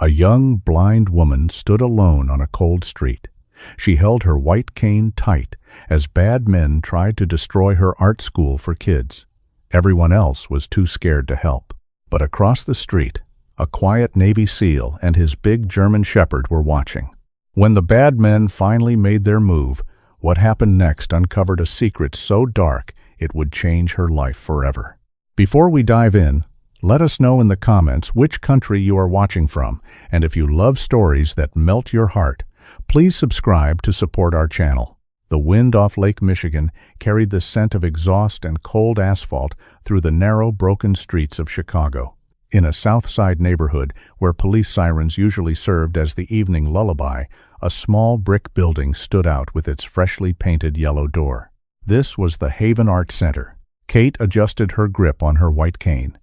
A young, blind woman stood alone on a cold street. She held her white cane tight as bad men tried to destroy her art school for kids. Everyone else was too scared to help. But across the street, a quiet Navy SEAL and his big German Shepherd were watching. When the bad men finally made their move, what happened next uncovered a secret so dark it would change her life forever. Before we dive in, let us know in the comments which country you are watching from, and if you love stories that melt your heart, please subscribe to support our channel. The wind off Lake Michigan carried the scent of exhaust and cold asphalt through the narrow, broken streets of Chicago. In a South Side neighborhood where police sirens usually served as the evening lullaby, a small brick building stood out with its freshly painted yellow door. This was the Haven Art Center. Kate adjusted her grip on her white cane.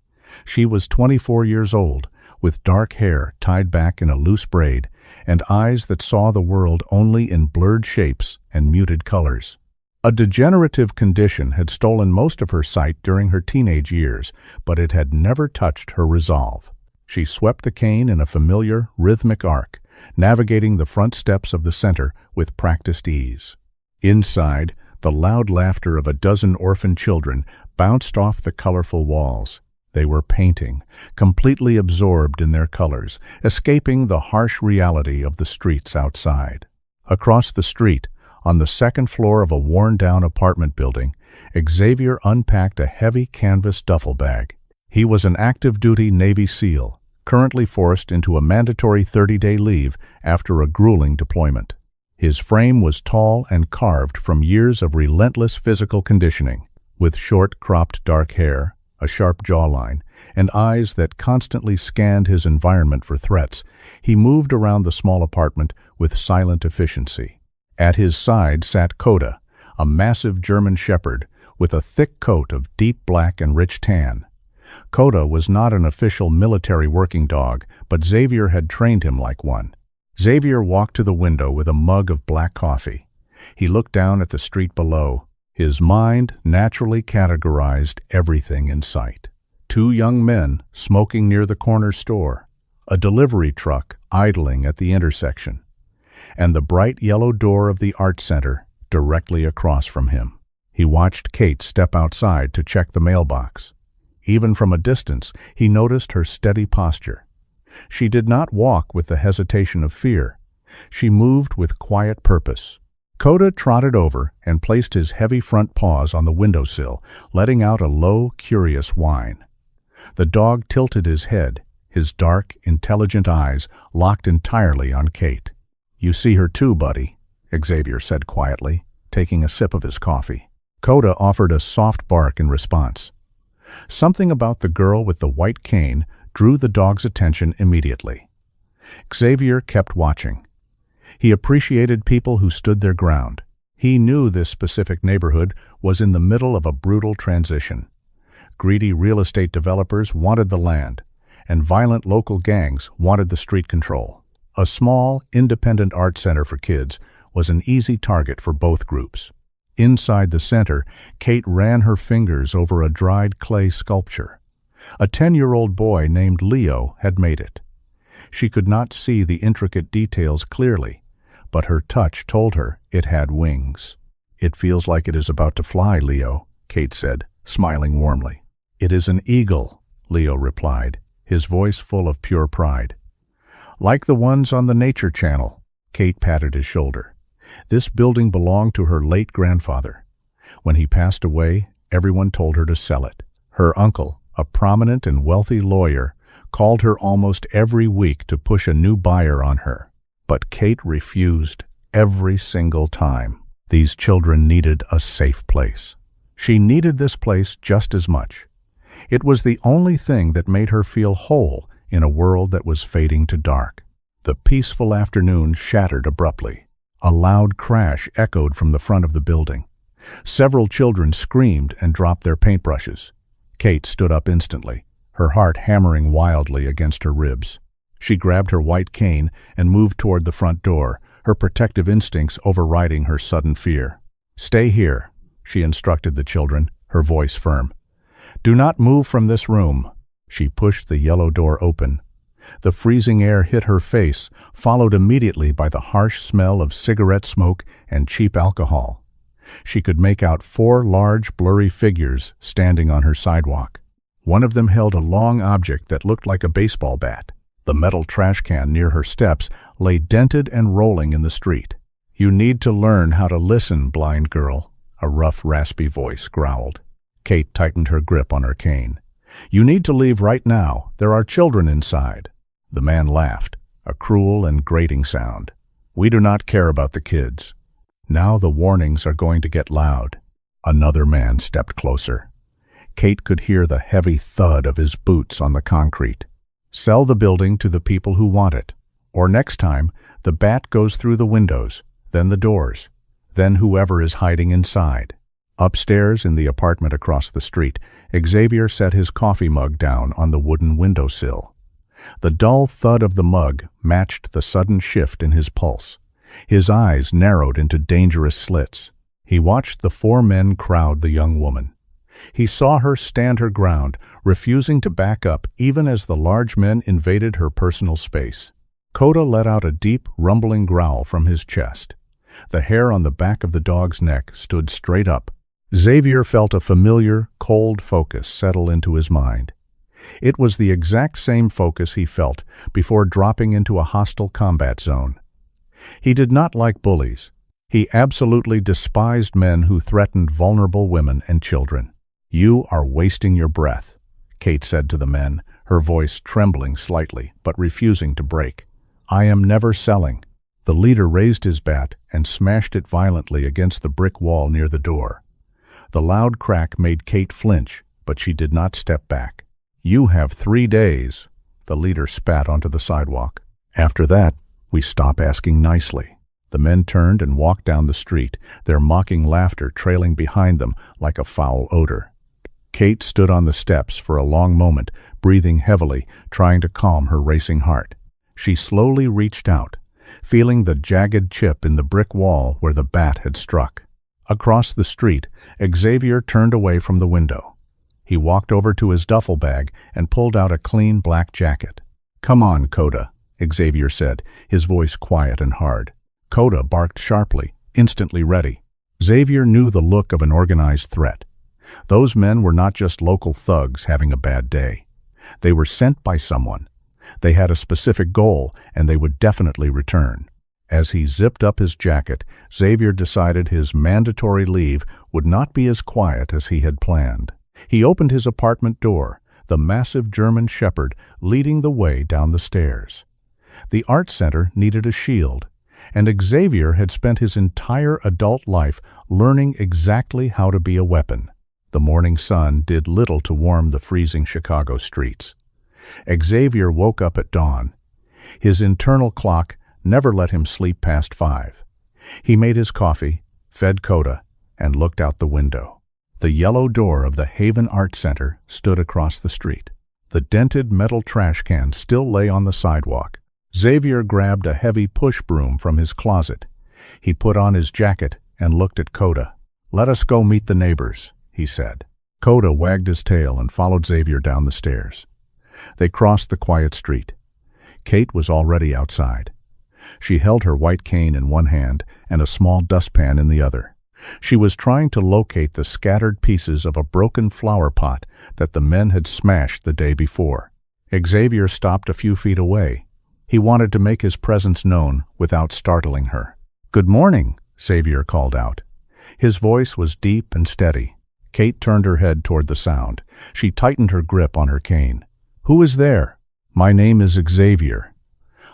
She was 24 years old, with dark hair tied back in a loose braid, and eyes that saw the world only in blurred shapes and muted colors. A degenerative condition had stolen most of her sight during her teenage years, but it had never touched her resolve. She swept the cane in a familiar, rhythmic arc, navigating the front steps of the center with practiced ease. Inside, the loud laughter of a dozen orphan children bounced off the colorful walls. They were painting, completely absorbed in their colors, escaping the harsh reality of the streets outside. Across the street, on the second floor of a worn-down apartment building, Xavier unpacked a heavy canvas duffel bag. He was an active-duty Navy SEAL, currently forced into a mandatory 30-day leave after a grueling deployment. His frame was tall and carved from years of relentless physical conditioning, with short, cropped dark hair, a sharp jawline, and eyes that constantly scanned his environment for threats. He moved around the small apartment with silent efficiency. At his side sat Coda, a massive German Shepherd with a thick coat of deep black and rich tan. Coda was not an official military working dog, but Xavier had trained him like one. Xavier walked to the window with a mug of black coffee. He looked down at the street below. His mind naturally categorized everything in sight. Two young men smoking near the corner store, a delivery truck idling at the intersection, and the bright yellow door of the art center directly across from him. He watched Kate step outside to check the mailbox. Even from a distance, he noticed her steady posture. She did not walk with the hesitation of fear. She moved with quiet purpose. Coda trotted over and placed his heavy front paws on the windowsill, letting out a low, curious whine. The dog tilted his head, his dark, intelligent eyes locked entirely on Kate. "You see her too, buddy," Xavier said quietly, taking a sip of his coffee. Coda offered a soft bark in response. Something about the girl with the white cane drew the dog's attention immediately. Xavier kept watching. He appreciated people who stood their ground. He knew this specific neighborhood was in the middle of a brutal transition. Greedy real estate developers wanted the land, and violent local gangs wanted the street control. A small, independent art center for kids was an easy target for both groups. Inside the center, Kate ran her fingers over a dried clay sculpture. A 10-year-old boy named Leo had made it. She could not see the intricate details clearly, but her touch told her it had wings. "It feels like it is about to fly, Leo," Kate said, smiling warmly. "It is an eagle," Leo replied, his voice full of pure pride. "Like the ones on the Nature Channel," Kate patted his shoulder. This building belonged to her late grandfather. When he passed away, everyone told her to sell it. Her uncle, a prominent and wealthy lawyer, called her almost every week to push a new buyer on her. But Kate refused every single time. These children needed a safe place. She needed this place just as much. It was the only thing that made her feel whole in a world that was fading to dark. The peaceful afternoon shattered abruptly. A loud crash echoed from the front of the building. Several children screamed and dropped their paintbrushes. Kate stood up instantly, her heart hammering wildly against her ribs. She grabbed her white cane and moved toward the front door, her protective instincts overriding her sudden fear. "Stay here," she instructed the children, her voice firm. "Do not move from this room." She pushed the yellow door open. The freezing air hit her face, followed immediately by the harsh smell of cigarette smoke and cheap alcohol. She could make out 4 large, blurry figures standing on her sidewalk. One of them held a long object that looked like a baseball bat. The metal trash can near her steps lay dented and rolling in the street. "You need to learn how to listen, blind girl," a rough, raspy voice growled. Kate tightened her grip on her cane. "You need to leave right now. There are children inside." The man laughed, a cruel and grating sound. "We do not care about the kids." Now the warnings are going to get loud. Another man stepped closer. Kate could hear the heavy thud of his boots on the concrete. "Sell the building to the people who want it. Or next time, the bat goes through the windows, then the doors, then whoever is hiding inside." Upstairs in the apartment across the street, Xavier set his coffee mug down on the wooden windowsill. The dull thud of the mug matched the sudden shift in his pulse. His eyes narrowed into dangerous slits. He watched the 4 men crowd the young woman. He saw her stand her ground, refusing to back up even as the large men invaded her personal space. Coda let out a deep, rumbling growl from his chest. The hair on the back of the dog's neck stood straight up. Xavier felt a familiar, cold focus settle into his mind. It was the exact same focus he felt before dropping into a hostile combat zone. He did not like bullies. He absolutely despised men who threatened vulnerable women and children. "You are wasting your breath," Kate said to the men, her voice trembling slightly but refusing to break. "I am never selling." The leader raised his bat and smashed it violently against the brick wall near the door. The loud crack made Kate flinch, but she did not step back. "You have 3 days," the leader spat onto the sidewalk. "After that, we stop asking nicely." The men turned and walked down the street, their mocking laughter trailing behind them like a foul odor. Kate stood on the steps for a long moment, breathing heavily, trying to calm her racing heart. She slowly reached out, feeling the jagged chip in the brick wall where the bat had struck. Across the street, Xavier turned away from the window. He walked over to his duffel bag and pulled out a clean black jacket. "Come on, Coda," Xavier said, his voice quiet and hard. Coda barked sharply, instantly ready. Xavier knew the look of an organized threat. Those men were not just local thugs having a bad day. They were sent by someone. They had a specific goal, and they would definitely return. As he zipped up his jacket, Xavier decided his mandatory leave would not be as quiet as he had planned. He opened his apartment door, the massive German shepherd leading the way down the stairs. The art center needed a shield, and Xavier had spent his entire adult life learning exactly how to be a weapon. The morning sun did little to warm the freezing Chicago streets. Xavier woke up at dawn. His internal clock never let him sleep past 5. He made his coffee, fed Coda, and looked out the window. The yellow door of the Haven Art Center stood across the street. The dented metal trash can still lay on the sidewalk. Xavier grabbed a heavy push broom from his closet. He put on his jacket and looked at Coda. "Let us go meet the neighbors," he said. Coda wagged his tail and followed Xavier down the stairs. They crossed the quiet street. Kate was already outside. She held her white cane in one hand and a small dustpan in the other. She was trying to locate the scattered pieces of a broken flower pot that the men had smashed the day before. Xavier stopped a few feet away. He wanted to make his presence known without startling her. "Good morning," Xavier called out. His voice was deep and steady. Kate turned her head toward the sound. She tightened her grip on her cane. "Who is there?" "My name is Xavier.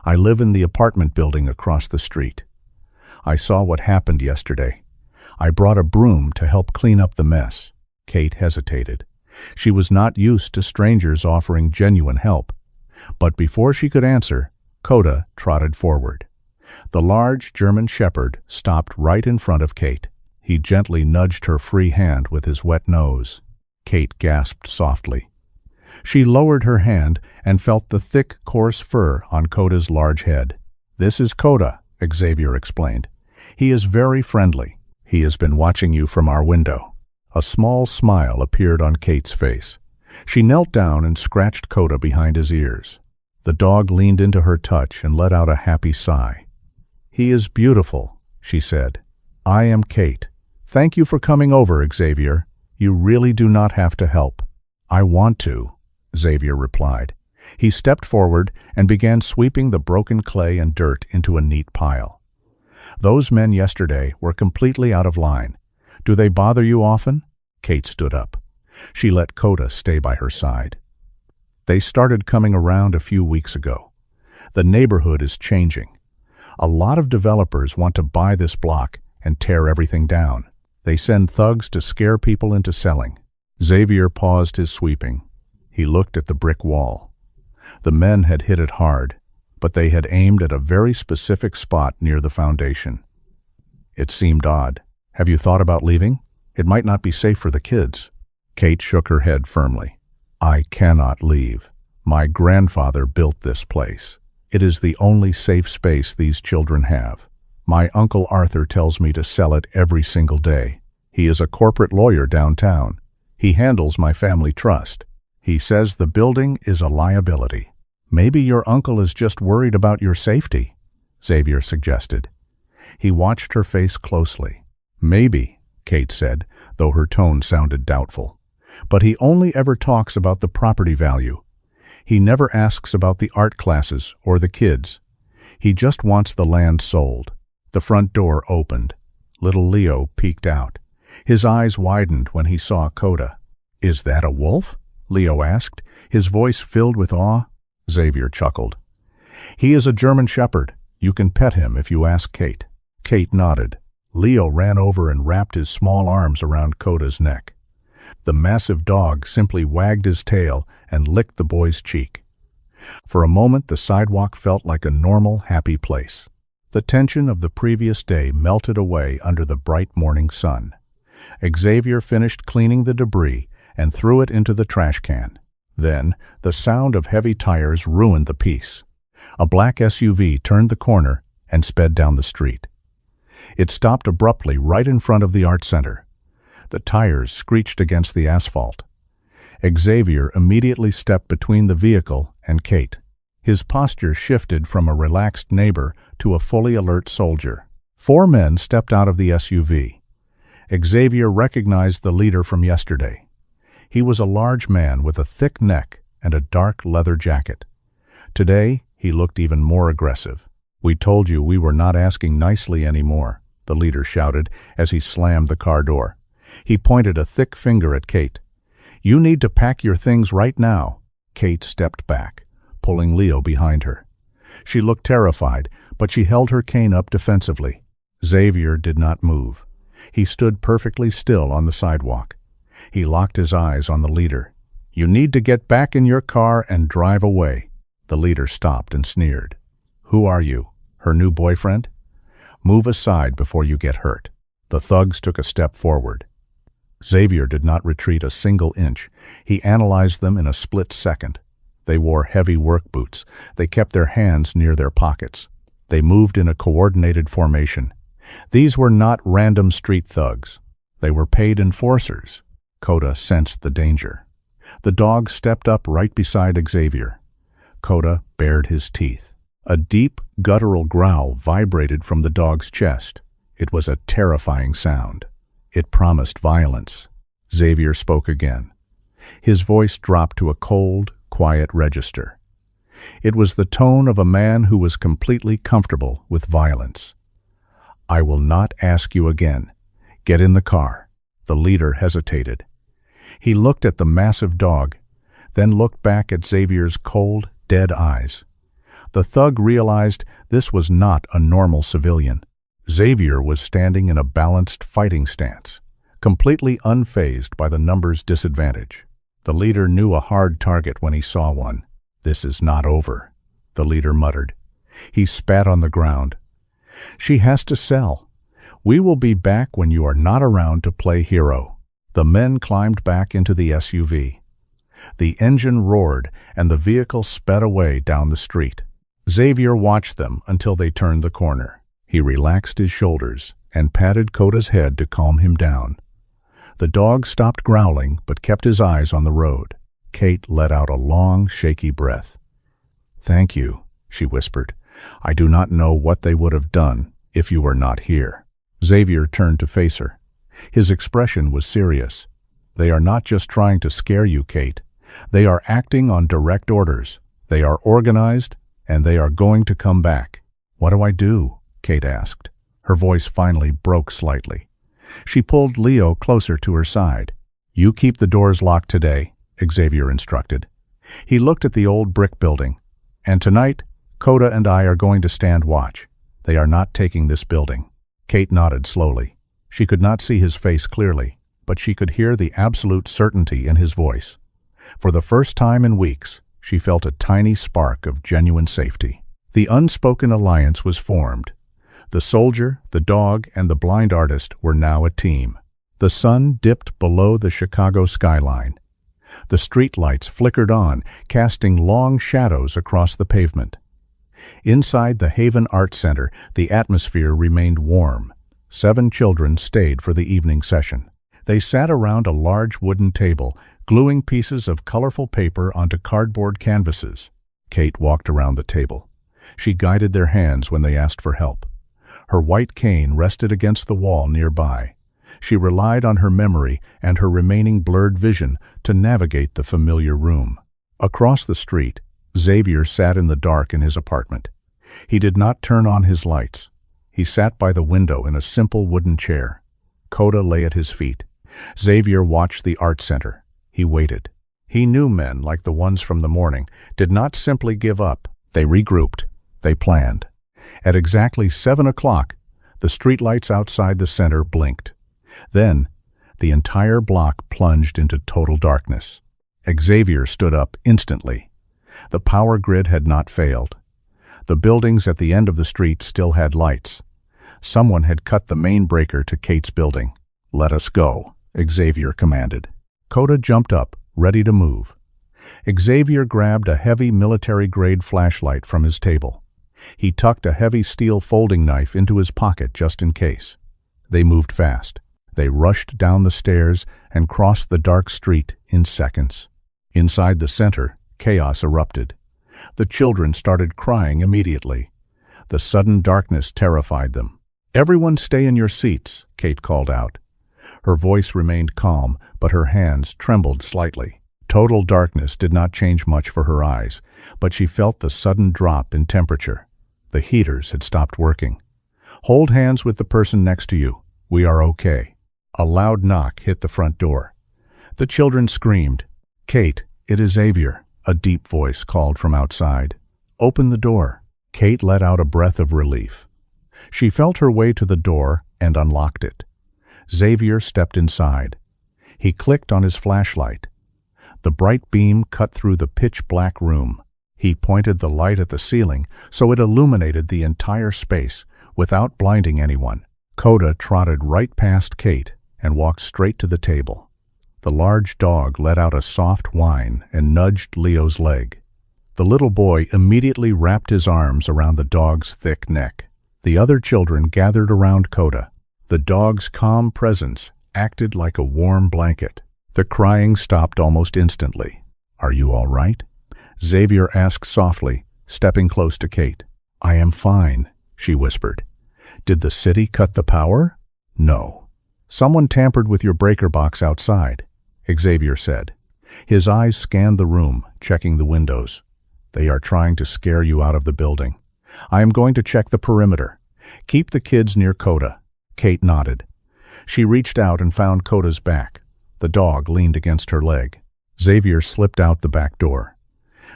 I live in the apartment building across the street. I saw what happened yesterday. I brought a broom to help clean up the mess." Kate hesitated. She was not used to strangers offering genuine help. But before she could answer, Coda trotted forward. The large German shepherd stopped right in front of Kate. He gently nudged her free hand with his wet nose. Kate gasped softly. She lowered her hand and felt the thick, coarse fur on Coda's large head. "This is Coda," Xavier explained. "He is very friendly. He has been watching you from our window." A small smile appeared on Kate's face. She knelt down and scratched Coda behind his ears. The dog leaned into her touch and let out a happy sigh. "He is beautiful," she said. "I am Kate. Thank you for coming over, Xavier. You really do not have to help." "I want to," Xavier replied. He stepped forward and began sweeping the broken clay and dirt into a neat pile. "Those men yesterday were completely out of line. Do they bother you often?" Kate stood up. She let Coda stay by her side. "They started coming around a few weeks ago. The neighborhood is changing. A lot of developers want to buy this block and tear everything down. They send thugs to scare people into selling." Xavier paused his sweeping. He looked at the brick wall. The men had hit it hard, but they had aimed at a very specific spot near the foundation. It seemed odd. "Have you thought about leaving? It might not be safe for the kids." Kate shook her head firmly. "I cannot leave. My grandfather built this place. It is the only safe space these children have. My Uncle Arthur tells me to sell it every single day. He is a corporate lawyer downtown. He handles my family trust. He says the building is a liability." "Maybe your uncle is just worried about your safety," Xavier suggested. He watched her face closely. "Maybe," Kate said, though her tone sounded doubtful. "But he only ever talks about the property value. He never asks about the art classes or the kids. He just wants the land sold." The front door opened. Little Leo peeked out. His eyes widened when he saw Coda. "Is that a wolf?" Leo asked, his voice filled with awe. Xavier chuckled. "He is a German shepherd. You can pet him if you ask Kate." Kate nodded. Leo ran over and wrapped his small arms around Coda's neck. The massive dog simply wagged his tail and licked the boy's cheek. For a moment the sidewalk felt like a normal, happy place. The tension of the previous day melted away under the bright morning sun. Xavier finished cleaning the debris and threw it into the trash can. Then, the sound of heavy tires ruined the peace. A black SUV turned the corner and sped down the street. It stopped abruptly right in front of the art center. The tires screeched against the asphalt. Xavier immediately stepped between the vehicle and Kate. His posture shifted from a relaxed neighbor to a fully alert soldier. 4 men stepped out of the SUV. Xavier recognized the leader from yesterday. He was a large man with a thick neck and a dark leather jacket. Today, he looked even more aggressive. "We told you we were not asking nicely anymore," the leader shouted as he slammed the car door. He pointed a thick finger at Kate. "You need to pack your things right now." Kate stepped back, pulling Leo behind her. She looked terrified, but she held her cane up defensively. Xavier did not move. He stood perfectly still on the sidewalk. He locked his eyes on the leader. "You need to get back in your car and drive away." The leader stopped and sneered. "Who are you? Her new boyfriend? Move aside before you get hurt." The thugs took a step forward. Xavier did not retreat a single inch. He analyzed them in a split second. They wore heavy work boots. They kept their hands near their pockets. They moved in a coordinated formation. These were not random street thugs. They were paid enforcers. Coda sensed the danger. The dog stepped up right beside Xavier. Coda bared his teeth. A deep, guttural growl vibrated from the dog's chest. It was a terrifying sound. It promised violence. Xavier spoke again. His voice dropped to a cold, quiet register. It was the tone of a man who was completely comfortable with violence. "I will not ask you again. Get in the car." The leader hesitated. He looked at the massive dog, then looked back at Xavier's cold, dead eyes. The thug realized this was not a normal civilian. Xavier was standing in a balanced fighting stance, completely unfazed by the numbers' disadvantage. The leader knew a hard target when he saw one. "This is not over," the leader muttered. He spat on the ground. "She has to sell. We will be back when you are not around to play hero." The men climbed back into the SUV. The engine roared and the vehicle sped away down the street. Xavier watched them until they turned the corner. He relaxed his shoulders and patted Coda's head to calm him down. The dog stopped growling but kept his eyes on the road. Kate let out a long, shaky breath. "Thank you," she whispered. "I do not know what they would have done if you were not here." Xavier turned to face her. His expression was serious. "They are not just trying to scare you, Kate. They are acting on direct orders. They are organized, and they are going to come back." "What do I do?" Kate asked. Her voice finally broke slightly. She pulled Leo closer to her side. "You keep the doors locked today," Xavier instructed. He looked at the old brick building. "And tonight, Coda and I are going to stand watch. They are not taking this building." Kate nodded slowly. She could not see his face clearly, but she could hear the absolute certainty in his voice. For the first time in weeks, she felt a tiny spark of genuine safety. The unspoken alliance was formed. The soldier, the dog, and the blind artist were now a team. The sun dipped below the Chicago skyline. The streetlights flickered on, casting long shadows across the pavement. Inside the Haven Art Center, the atmosphere remained warm. 7 children stayed for the evening session. They sat around a large wooden table, gluing pieces of colorful paper onto cardboard canvases. Kate walked around the table. She guided their hands when they asked for help. Her white cane rested against the wall nearby. She relied on her memory and her remaining blurred vision to navigate the familiar room. Across the street, Xavier sat in the dark in his apartment. He did not turn on his lights. He sat by the window in a simple wooden chair. Coda lay at his feet. Xavier watched the art center. He waited. He knew men like the ones from the morning did not simply give up. They regrouped. They planned. At exactly 7 o'clock, the streetlights outside the center blinked. Then, the entire block plunged into total darkness. Xavier stood up instantly. The power grid had not failed. The buildings at the end of the street still had lights. Someone had cut the main breaker to Kate's building. "Let us go," Xavier commanded. Coda jumped up, ready to move. Xavier grabbed a heavy military-grade flashlight from his table. He tucked a heavy steel folding knife into his pocket just in case. They moved fast. They rushed down the stairs and crossed the dark street in seconds. Inside the center, chaos erupted. The children started crying immediately. The sudden darkness terrified them. "Everyone stay in your seats," Kate called out. Her voice remained calm, but her hands trembled slightly. Total darkness did not change much for her eyes, but she felt the sudden drop in temperature. The heaters had stopped working. "Hold hands with the person next to you. We are okay." A loud knock hit the front door. The children screamed. "Kate, it is Xavier," a deep voice called from outside. "Open the door." Kate let out a breath of relief. She felt her way to the door and unlocked it. Xavier stepped inside. He clicked on his flashlight. The bright beam cut through the pitch-black room. He pointed the light at the ceiling so it illuminated the entire space without blinding anyone. Coda trotted right past Kate and walked straight to the table. The large dog let out a soft whine and nudged Leo's leg. The little boy immediately wrapped his arms around the dog's thick neck. The other children gathered around Coda. The dog's calm presence acted like a warm blanket. The crying stopped almost instantly. "Are you all right?" Xavier asked softly, stepping close to Kate. "I am fine," she whispered. "Did the city cut the power?" "No. Someone tampered with your breaker box outside," Xavier said. His eyes scanned the room, checking the windows. "They are trying to scare you out of the building. I am going to check the perimeter. Keep the kids near Coda." Kate nodded. She reached out and found Coda's back. The dog leaned against her leg. Xavier slipped out the back door.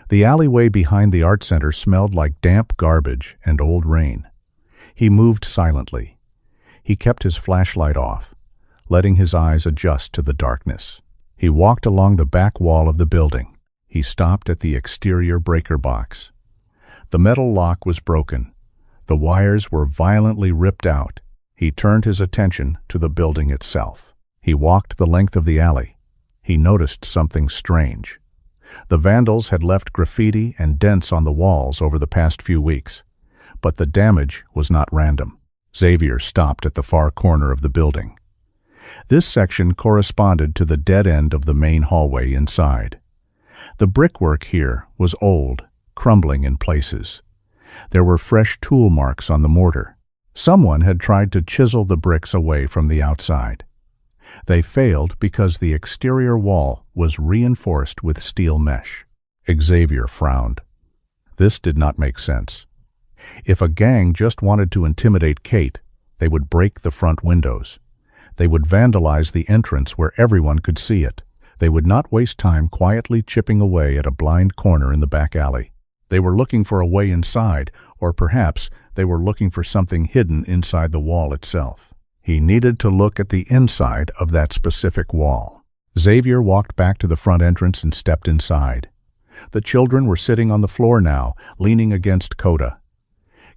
The alleyway behind the art center smelled like damp garbage and old rain. He moved silently. He kept his flashlight off, letting his eyes adjust to the darkness. He walked along the back wall of the building. He stopped at the exterior breaker box. The metal lock was broken. The wires were violently ripped out. He turned his attention to the building itself. He walked the length of the alley. He noticed something strange. The vandals had left graffiti and dents on the walls over the past few weeks, but the damage was not random. Xavier stopped at the far corner of the building. This section corresponded to the dead end of the main hallway inside. The brickwork here was old, crumbling in places. There were fresh tool marks on the mortar. Someone had tried to chisel the bricks away from the outside. They failed because the exterior wall was reinforced with steel mesh. Xavier frowned. This did not make sense. If a gang just wanted to intimidate Kate, they would break the front windows. They would vandalize the entrance where everyone could see it. They would not waste time quietly chipping away at a blind corner in the back alley. They were looking for a way inside, or perhaps they were looking for something hidden inside the wall itself. He needed to look at the inside of that specific wall. Xavier walked back to the front entrance and stepped inside. The children were sitting on the floor now, leaning against Coda.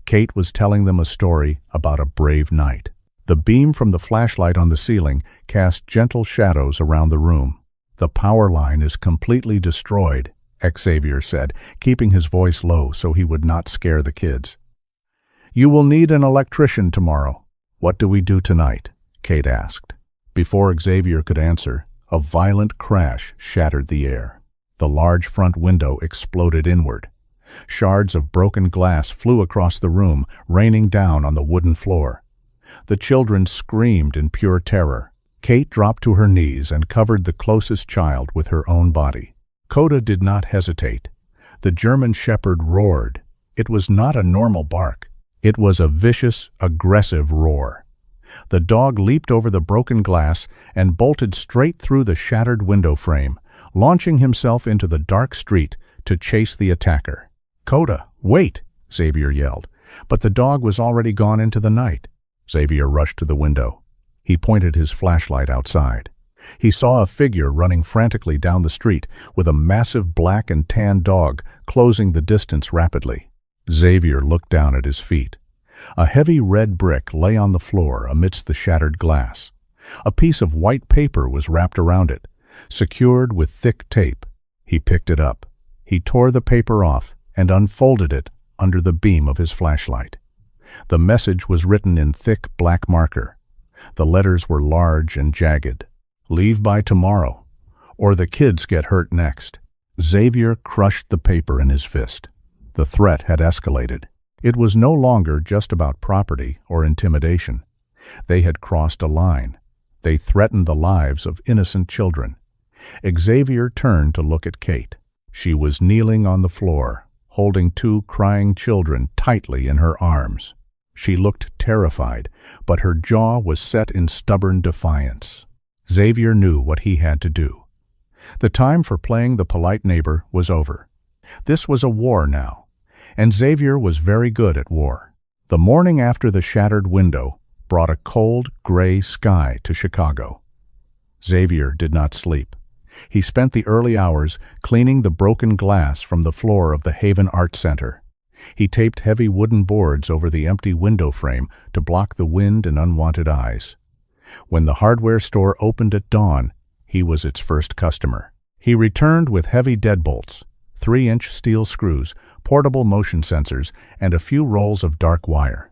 Kate was telling them a story about a brave knight. The beam from the flashlight on the ceiling cast gentle shadows around the room. "The power line is completely destroyed," Xavier said, keeping his voice low so he would not scare the kids. "You will need an electrician tomorrow." "What do we do tonight?" Kate asked. Before Xavier could answer, a violent crash shattered the air. The large front window exploded inward. Shards of broken glass flew across the room, raining down on the wooden floor. The children screamed in pure terror. Kate dropped to her knees and covered the closest child with her own body. Coda did not hesitate. The German shepherd roared. It was not a normal bark. It was a vicious, aggressive roar. The dog leaped over the broken glass and bolted straight through the shattered window frame, launching himself into the dark street to chase the attacker. "Coda, wait!" Xavier yelled, but the dog was already gone into the night. Xavier rushed to the window. He pointed his flashlight outside. He saw a figure running frantically down the street with a massive black and tan dog closing the distance rapidly. Xavier looked down at his feet. A heavy red brick lay on the floor amidst the shattered glass. A piece of white paper was wrapped around it, secured with thick tape. He picked it up. He tore the paper off and unfolded it under the beam of his flashlight. The message was written in thick black marker. The letters were large and jagged. "Leave by tomorrow, or the kids get hurt next." Xavier crushed the paper in his fist. The threat had escalated. It was no longer just about property or intimidation. They had crossed a line. They threatened the lives of innocent children. Xavier turned to look at Kate. She was kneeling on the floor, holding two crying children tightly in her arms. She looked terrified, but her jaw was set in stubborn defiance. Xavier knew what he had to do. The time for playing the polite neighbor was over. This was a war now, and Xavier was very good at war. The morning after the shattered window brought a cold, gray sky to Chicago. Xavier did not sleep. He spent the early hours cleaning the broken glass from the floor of the Haven Art Center. He taped heavy wooden boards over the empty window frame to block the wind and unwanted eyes. When the hardware store opened at dawn, he was its first customer. He returned with heavy deadbolts, 3-inch steel screws, portable motion sensors, and a few rolls of dark wire.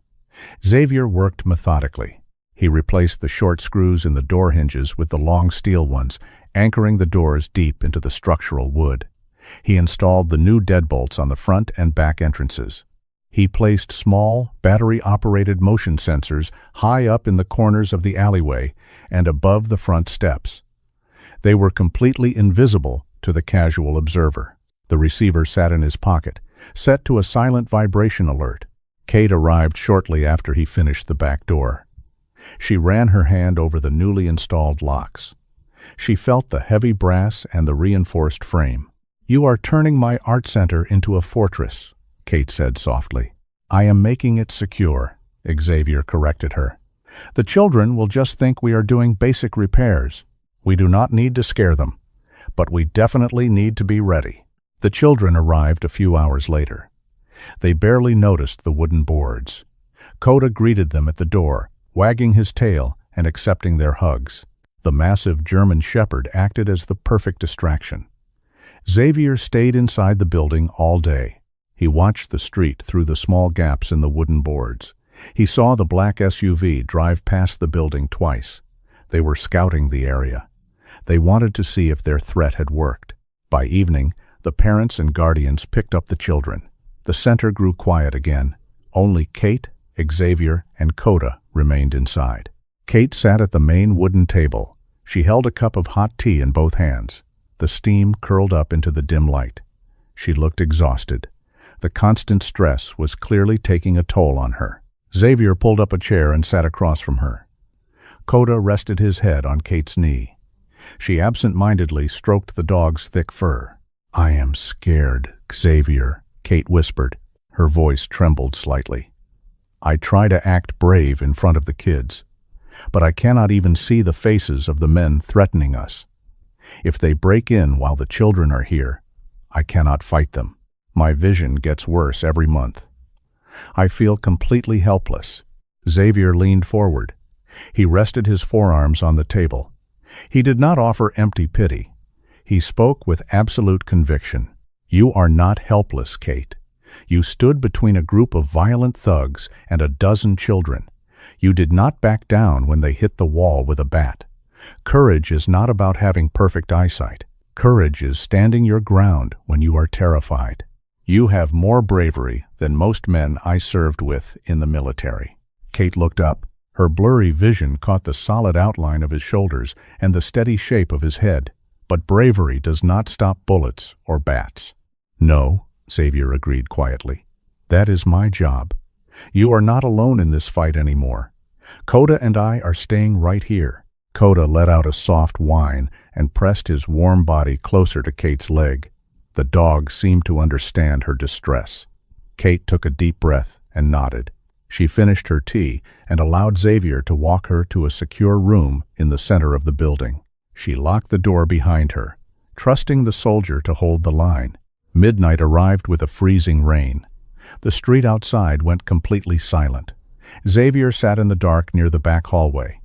Xavier worked methodically. He replaced the short screws in the door hinges with the long steel ones, anchoring the doors deep into the structural wood. He installed the new deadbolts on the front and back entrances. He placed small, battery-operated motion sensors high up in the corners of the alleyway and above the front steps. They were completely invisible to the casual observer. The receiver sat in his pocket, set to a silent vibration alert. Kate arrived shortly after he finished the back door. She ran her hand over the newly installed locks. She felt the heavy brass and the reinforced frame. "You are turning my art center into a fortress," Kate said softly. "I am making it secure," Xavier corrected her. "The children will just think we are doing basic repairs. We do not need to scare them, but we definitely need to be ready." The children arrived a few hours later. They barely noticed the wooden boards. Coda greeted them at the door, wagging his tail and accepting their hugs. The massive German shepherd acted as the perfect distraction. Xavier stayed inside the building all day. He watched the street through the small gaps in the wooden boards. He saw the black SUV drive past the building twice. They were scouting the area. They wanted to see if their threat had worked. By evening, The parents and guardians picked up the children. The center grew quiet again. Only Kate, Xavier, and Coda remained inside. Kate sat at the main wooden table. She held a cup of hot tea in both hands. The steam curled up into the dim light. She looked exhausted. The constant stress was clearly taking a toll on her. Xavier pulled up a chair and sat across from her. Coda rested his head on Kate's knee. She absent-mindedly stroked the dog's thick fur. "I am scared, Xavier," Kate whispered. Her voice trembled slightly. "I try to act brave in front of the kids, but I cannot even see the faces of the men threatening us. If they break in while the children are here, I cannot fight them. My vision gets worse every month. I feel completely helpless." Xavier leaned forward. He rested his forearms on the table. He did not offer empty pity. He spoke with absolute conviction. "You are not helpless, Kate. You stood between a group of violent thugs and a dozen children. You did not back down when they hit the wall with a bat. Courage is not about having perfect eyesight. Courage is standing your ground when you are terrified. You have more bravery than most men I served with in the military." Kate looked up. Her blurry vision caught the solid outline of his shoulders and the steady shape of his head. But bravery does not stop bullets or bats. "No," Xavier agreed quietly. "That is my job. You are not alone in this fight anymore. Coda and I are staying right here." Coda let out a soft whine and pressed his warm body closer to Kate's leg. The dog seemed to understand her distress. Kate took a deep breath and nodded. She finished her tea and allowed Xavier to walk her to a secure room in the center of the building. She locked the door behind her, trusting the soldier to hold the line. Midnight arrived with a freezing rain. The street outside went completely silent. Xavier sat in the dark near the back hallway.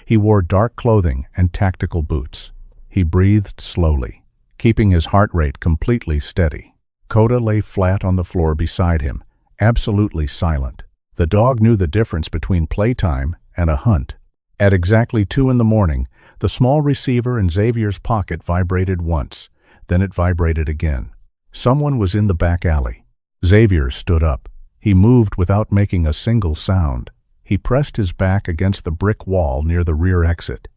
He wore dark clothing and tactical boots. He breathed slowly, keeping his heart rate completely steady. Coda lay flat on the floor beside him, absolutely silent. The dog knew the difference between playtime and a hunt. At exactly 2 a.m, the small receiver in Xavier's pocket vibrated once, then it vibrated again. Someone was in the back alley. Xavier stood up. He moved without making a single sound. He pressed his back against the brick wall near the rear exit.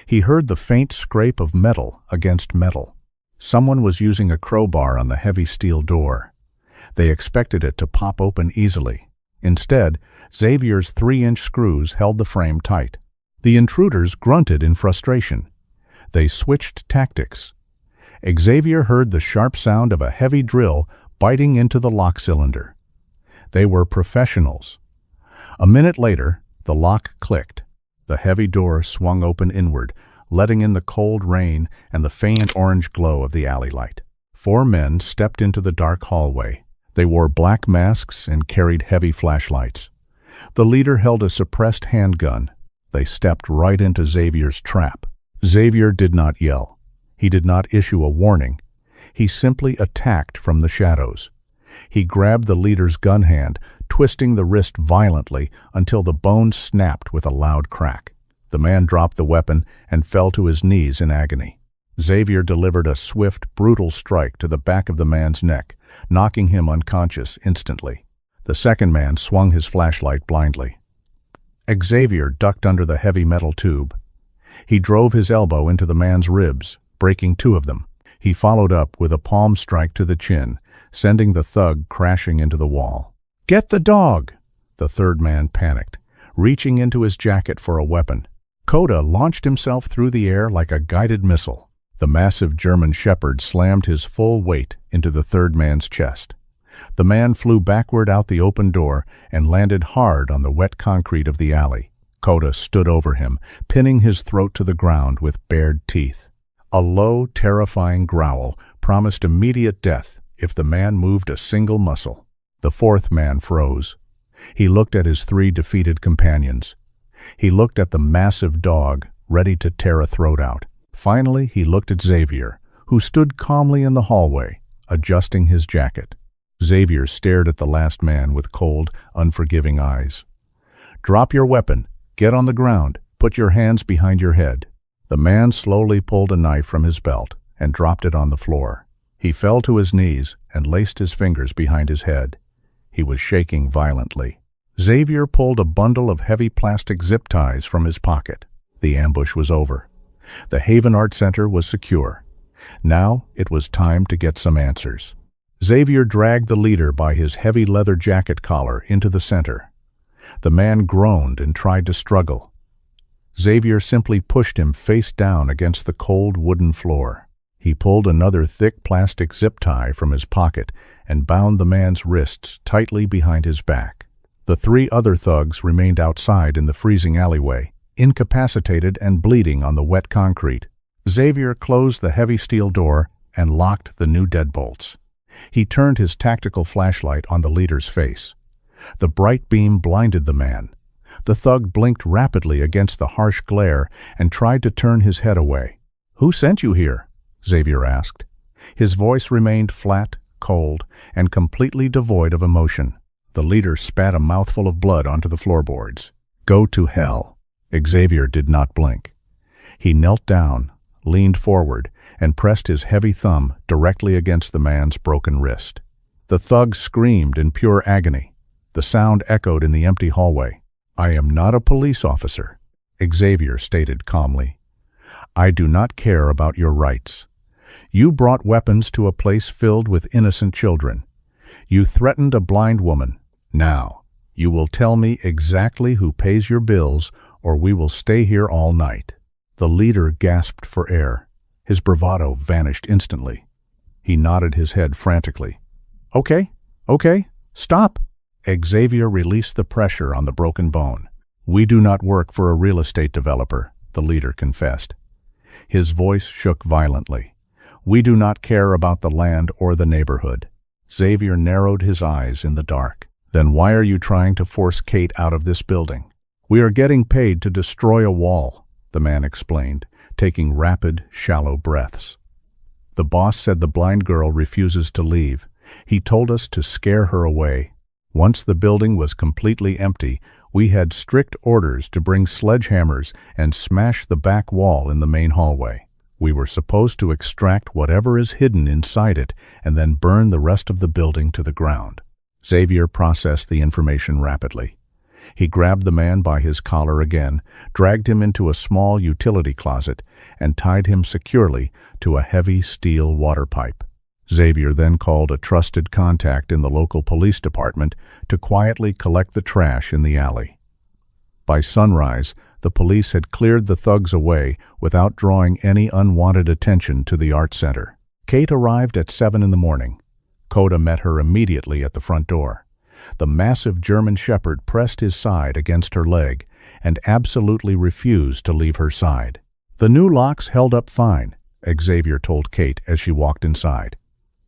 He heard the faint scrape of metal against metal. Someone was using a crowbar on the heavy steel door. They expected it to pop open easily. Instead, Xavier's 3-inch screws held the frame tight. The intruders grunted in frustration. They switched tactics. Xavier heard the sharp sound of a heavy drill biting into the lock cylinder. They were professionals. A minute later, the lock clicked. The heavy door swung open inward, letting in the cold rain and the faint orange glow of the alley light. 4 men stepped into the dark hallway. They wore black masks and carried heavy flashlights. The leader held a suppressed handgun. They stepped right into Xavier's trap. Xavier did not yell. He did not issue a warning. He simply attacked from the shadows. He grabbed the leader's gun hand, twisting the wrist violently until the bone snapped with a loud crack. The man dropped the weapon and fell to his knees in agony. Xavier delivered a swift, brutal strike to the back of the man's neck, knocking him unconscious instantly. The second man swung his flashlight blindly. Xavier ducked under the heavy metal tube. He drove his elbow into the man's ribs, breaking 2 of them. He followed up with a palm strike to the chin, sending the thug crashing into the wall. "Get the dog!" The third man panicked, reaching into his jacket for a weapon. Coda launched himself through the air like a guided missile. The massive German shepherd slammed his full weight into the third man's chest. The man flew backward out the open door and landed hard on the wet concrete of the alley. Coda stood over him, pinning his throat to the ground with bared teeth. A low, terrifying growl promised immediate death if the man moved a single muscle. The fourth man froze. He looked at his 3 defeated companions. He looked at the massive dog, ready to tear a throat out. Finally, he looked at Xavier, who stood calmly in the hallway, adjusting his jacket. Xavier stared at the last man with cold, unforgiving eyes. "Drop your weapon. Get on the ground. Put your hands behind your head." The man slowly pulled a knife from his belt and dropped it on the floor. He fell to his knees and laced his fingers behind his head. He was shaking violently. Xavier pulled a bundle of heavy plastic zip ties from his pocket. The ambush was over. The Haven Art Center was secure. Now it was time to get some answers. Xavier dragged the leader by his heavy leather jacket collar into the center. The man groaned and tried to struggle. Xavier simply pushed him face down against the cold wooden floor. He pulled another thick plastic zip tie from his pocket and bound the man's wrists tightly behind his back. The 3 other thugs remained outside in the freezing alleyway, incapacitated and bleeding on the wet concrete. Xavier closed the heavy steel door and locked the new deadbolts. He turned his tactical flashlight on the leader's face. The bright beam blinded the man. The thug blinked rapidly against the harsh glare and tried to turn his head away. "Who sent you here?" Xavier asked. His voice remained flat, cold, and completely devoid of emotion. The leader spat a mouthful of blood onto the floorboards. "Go to hell." Xavier did not blink. He knelt down, leaned forward, and pressed his heavy thumb directly against the man's broken wrist. The thug screamed in pure agony. The sound echoed in the empty hallway. "I am not a police officer," Xavier stated calmly. "I do not care about your rights. You brought weapons to a place filled with innocent children. You threatened a blind woman. Now, you will tell me exactly who pays your bills, or we will stay here all night." The leader gasped for air. His bravado vanished instantly. He nodded his head frantically. Okay, stop." Xavier released the pressure on the broken bone. "We do not work for a real estate developer," the leader confessed. His voice shook violently. "We do not care about the land or the neighborhood." Xavier narrowed his eyes in the dark. "Then why are you trying to force Kate out of this building?" "We are getting paid to destroy a wall," the man explained, taking rapid, shallow breaths. "The boss said the blind girl refuses to leave. He told us to scare her away. Once the building was completely empty, we had strict orders to bring sledgehammers and smash the back wall in the main hallway. We were supposed to extract whatever is hidden inside it and then burn the rest of the building to the ground." Xavier processed the information rapidly. He grabbed the man by his collar again, dragged him into a small utility closet, and tied him securely to a heavy steel water pipe. Xavier then called a trusted contact in the local police department to quietly collect the trash in the alley. By sunrise, the police had cleared the thugs away without drawing any unwanted attention to the art center. Kate arrived at 7 in the morning. Coda met her immediately at the front door. The massive German shepherd pressed his side against her leg and absolutely refused to leave her side. "The new locks held up fine," Xavier told Kate as she walked inside.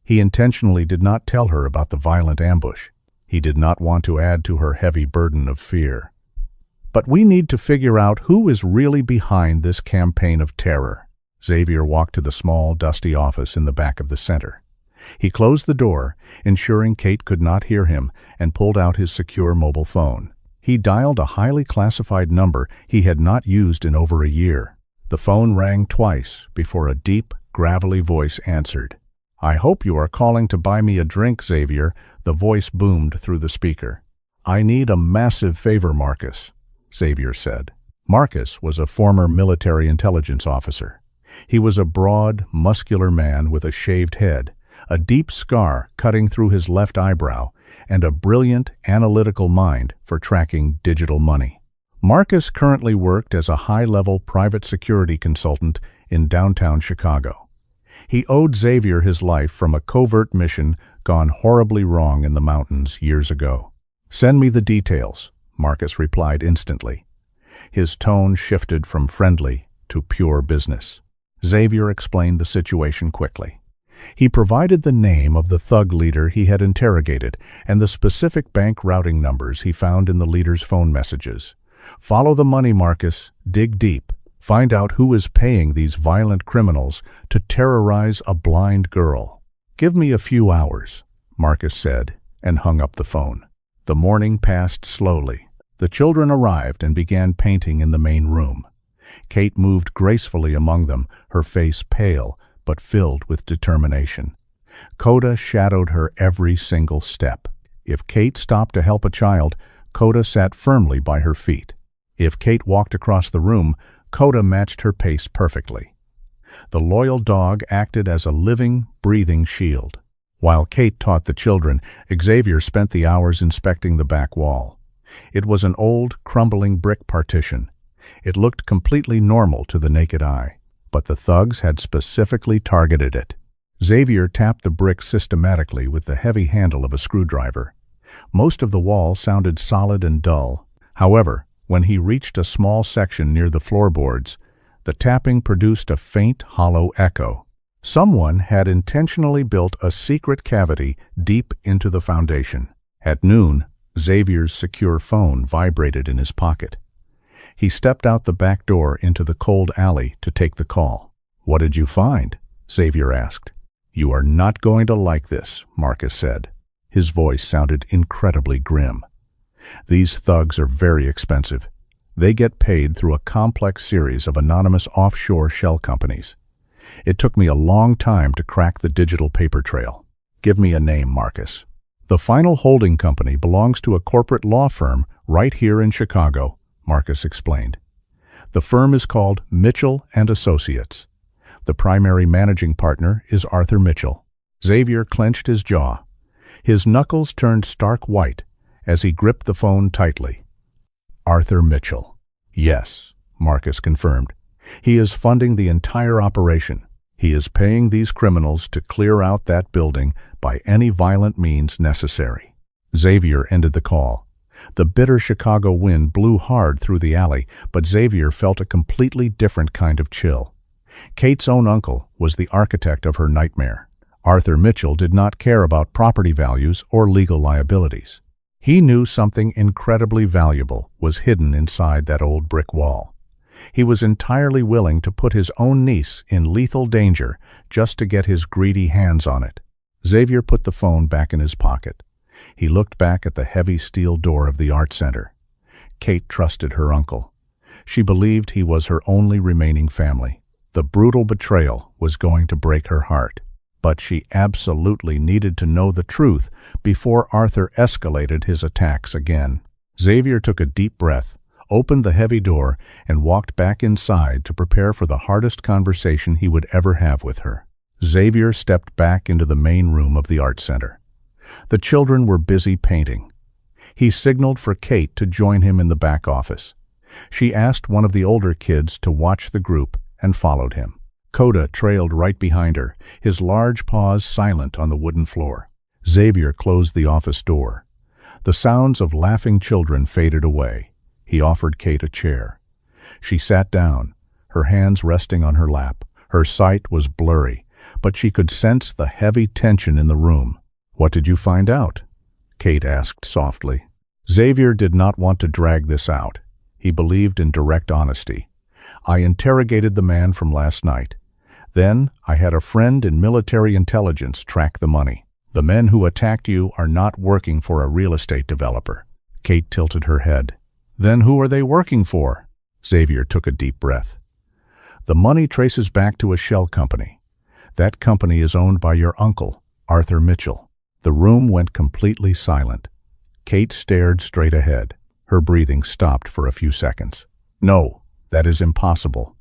He intentionally did not tell her about the violent ambush. He did not want to add to her heavy burden of fear. "But we need to figure out who is really behind this campaign of terror." Xavier walked to the small, dusty office in the back of the center. He closed the door, ensuring Kate could not hear him, and pulled out his secure mobile phone. He dialed a highly classified number he had not used in over a year. The phone rang twice before a deep, gravelly voice answered. "I hope you are calling to buy me a drink, Xavier," the voice boomed through the speaker. "I need a massive favor, Marcus," Xavier said. Marcus was a former military intelligence officer. He was a broad, muscular man with a shaved head, a deep scar cutting through his left eyebrow, and a brilliant, analytical mind for tracking digital money. Marcus currently worked as a high-level private security consultant in downtown Chicago. He owed Xavier his life from a covert mission gone horribly wrong in the mountains years ago. "Send me the details," Marcus replied instantly. His tone shifted from friendly to pure business. Xavier explained the situation quickly. He provided the name of the thug leader he had interrogated and the specific bank routing numbers he found in the leader's phone messages. "Follow the money, Marcus. Dig deep. Find out who is paying these violent criminals to terrorize a blind girl." "Give me a few hours," Marcus said, and hung up the phone. The morning passed slowly. The children arrived and began painting in the main room. Kate moved gracefully among them, her face pale, but filled with determination. Coda shadowed her every single step. If Kate stopped to help a child, Coda sat firmly by her feet. If Kate walked across the room, Coda matched her pace perfectly. The loyal dog acted as a living, breathing shield. While Kate taught the children, Xavier spent the hours inspecting the back wall. It was an old, crumbling brick partition. It looked completely normal to the naked eye, but the thugs had specifically targeted it. Xavier tapped the brick systematically with the heavy handle of a screwdriver. Most of the wall sounded solid and dull. However, when he reached a small section near the floorboards, the tapping produced a faint, hollow echo. Someone had intentionally built a secret cavity deep into the foundation. At noon, Xavier's secure phone vibrated in his pocket. He stepped out the back door into the cold alley to take the call. "What did you find?" Xavier asked. "You are not going to like this," Marcus said. His voice sounded incredibly grim. "These thugs are very expensive. They get paid through a complex series of anonymous offshore shell companies. It took me a long time to crack the digital paper trail." "Give me a name, Marcus." "The Final Holding Company belongs to a corporate law firm right here in Chicago," Marcus explained. "The firm is called Mitchell & Associates. The primary managing partner is Arthur Mitchell." Xavier clenched his jaw. His knuckles turned stark white as he gripped the phone tightly. "Arthur Mitchell." "Yes," Marcus confirmed. "He is funding the entire operation. He is paying these criminals to clear out that building by any violent means necessary." Xavier ended the call. The bitter Chicago wind blew hard through the alley, but Xavier felt a completely different kind of chill. Kate's own uncle was the architect of her nightmare. Arthur Mitchell did not care about property values or legal liabilities. He knew something incredibly valuable was hidden inside that old brick wall. He was entirely willing to put his own niece in lethal danger just to get his greedy hands on it. Xavier put the phone back in his pocket. He looked back at the heavy steel door of the art center. Kate trusted her uncle. She believed he was her only remaining family. The brutal betrayal was going to break her heart. But she absolutely needed to know the truth before Arthur escalated his attacks again. Xavier took a deep breath, opened the heavy door, and walked back inside to prepare for the hardest conversation he would ever have with her. Xavier stepped back into the main room of the art center. The children were busy painting. He signaled for Kate to join him in the back office. She asked one of the older kids to watch the group and followed him. Coda trailed right behind her, his large paws silent on the wooden floor. Xavier closed the office door. The sounds of laughing children faded away. He offered Kate a chair. She sat down, her hands resting on her lap. Her sight was blurry, but she could sense the heavy tension in the room. "What did you find out?" Kate asked softly. Xavier did not want to drag this out. He believed in direct honesty. "I interrogated the man from last night. Then I had a friend in military intelligence track the money. The men who attacked you are not working for a real estate developer." Kate tilted her head. "Then who are they working for?" Xavier took a deep breath. "The money traces back to a shell company. That company is owned by your uncle, Arthur Mitchell." The room went completely silent. Kate stared straight ahead. Her breathing stopped for a few seconds. "No, that is impossible.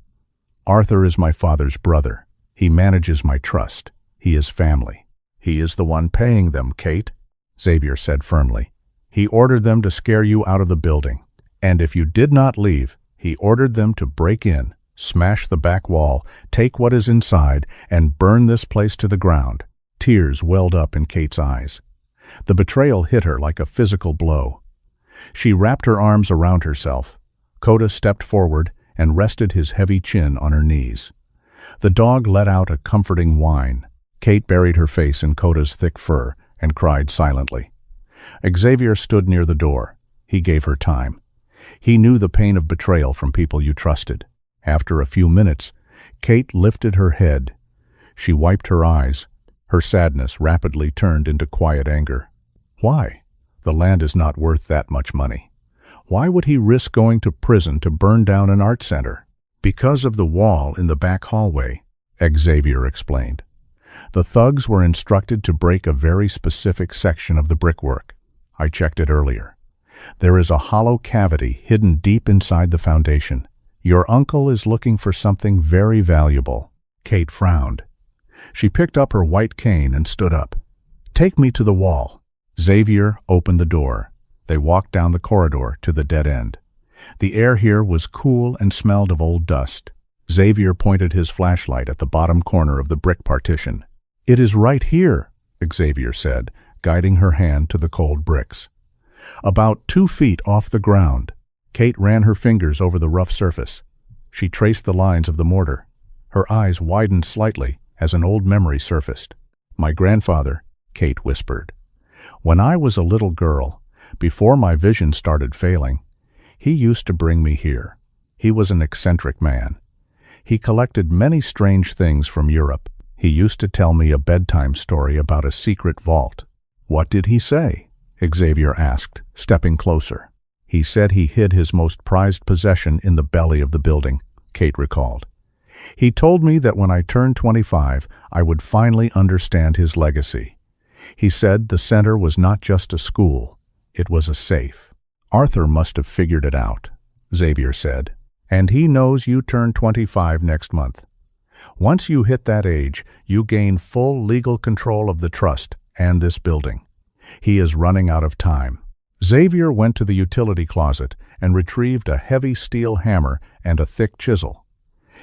Arthur is my father's brother. He manages my trust. He is family." "He is the one paying them, Kate," Xavier said firmly. "He ordered them to scare you out of the building. And if you did not leave, he ordered them to break in, smash the back wall, take what is inside, and burn this place to the ground." Tears welled up in Kate's eyes. The betrayal hit her like a physical blow. She wrapped her arms around herself. Coda stepped forward and rested his heavy chin on her knees. The dog let out a comforting whine. Kate buried her face in Coda's thick fur and cried silently. Xavier stood near the door. He gave her time. He knew the pain of betrayal from people you trusted. After a few minutes, Kate lifted her head. She wiped her eyes. Her sadness rapidly turned into quiet anger. Why? The land is not worth that much money. Why would he risk going to prison to burn down an art center? Because of the wall in the back hallway, Xavier explained. The thugs were instructed to break a very specific section of the brickwork. I checked it earlier. There is a hollow cavity hidden deep inside the foundation. Your uncle is looking for something very valuable. Kate frowned. She picked up her white cane and stood up. Take me to the wall. Xavier opened the door. They walked down the corridor to the dead end. The air here was cool and smelled of old dust. Xavier pointed his flashlight at the bottom corner of the brick partition. It is right here, Xavier said, guiding her hand to the cold bricks. About 2 feet off the ground. Kate ran her fingers over the rough surface. She traced the lines of the mortar. Her eyes widened slightly as an old memory surfaced. My grandfather, Kate whispered. When I was a little girl, before my vision started failing, he used to bring me here. He was an eccentric man. He collected many strange things from Europe. He used to tell me a bedtime story about a secret vault. What did he say? Xavier asked, stepping closer. He said he hid his most prized possession in the belly of the building, Kate recalled. He told me that when I turned 25, I would finally understand his legacy. He said the center was not just a school, it was a safe. Arthur must have figured it out, Xavier said, and he knows you turn 25 next month. Once you hit that age, you gain full legal control of the trust and this building. He is running out of time. Xavier went to the utility closet and retrieved a heavy steel hammer and a thick chisel.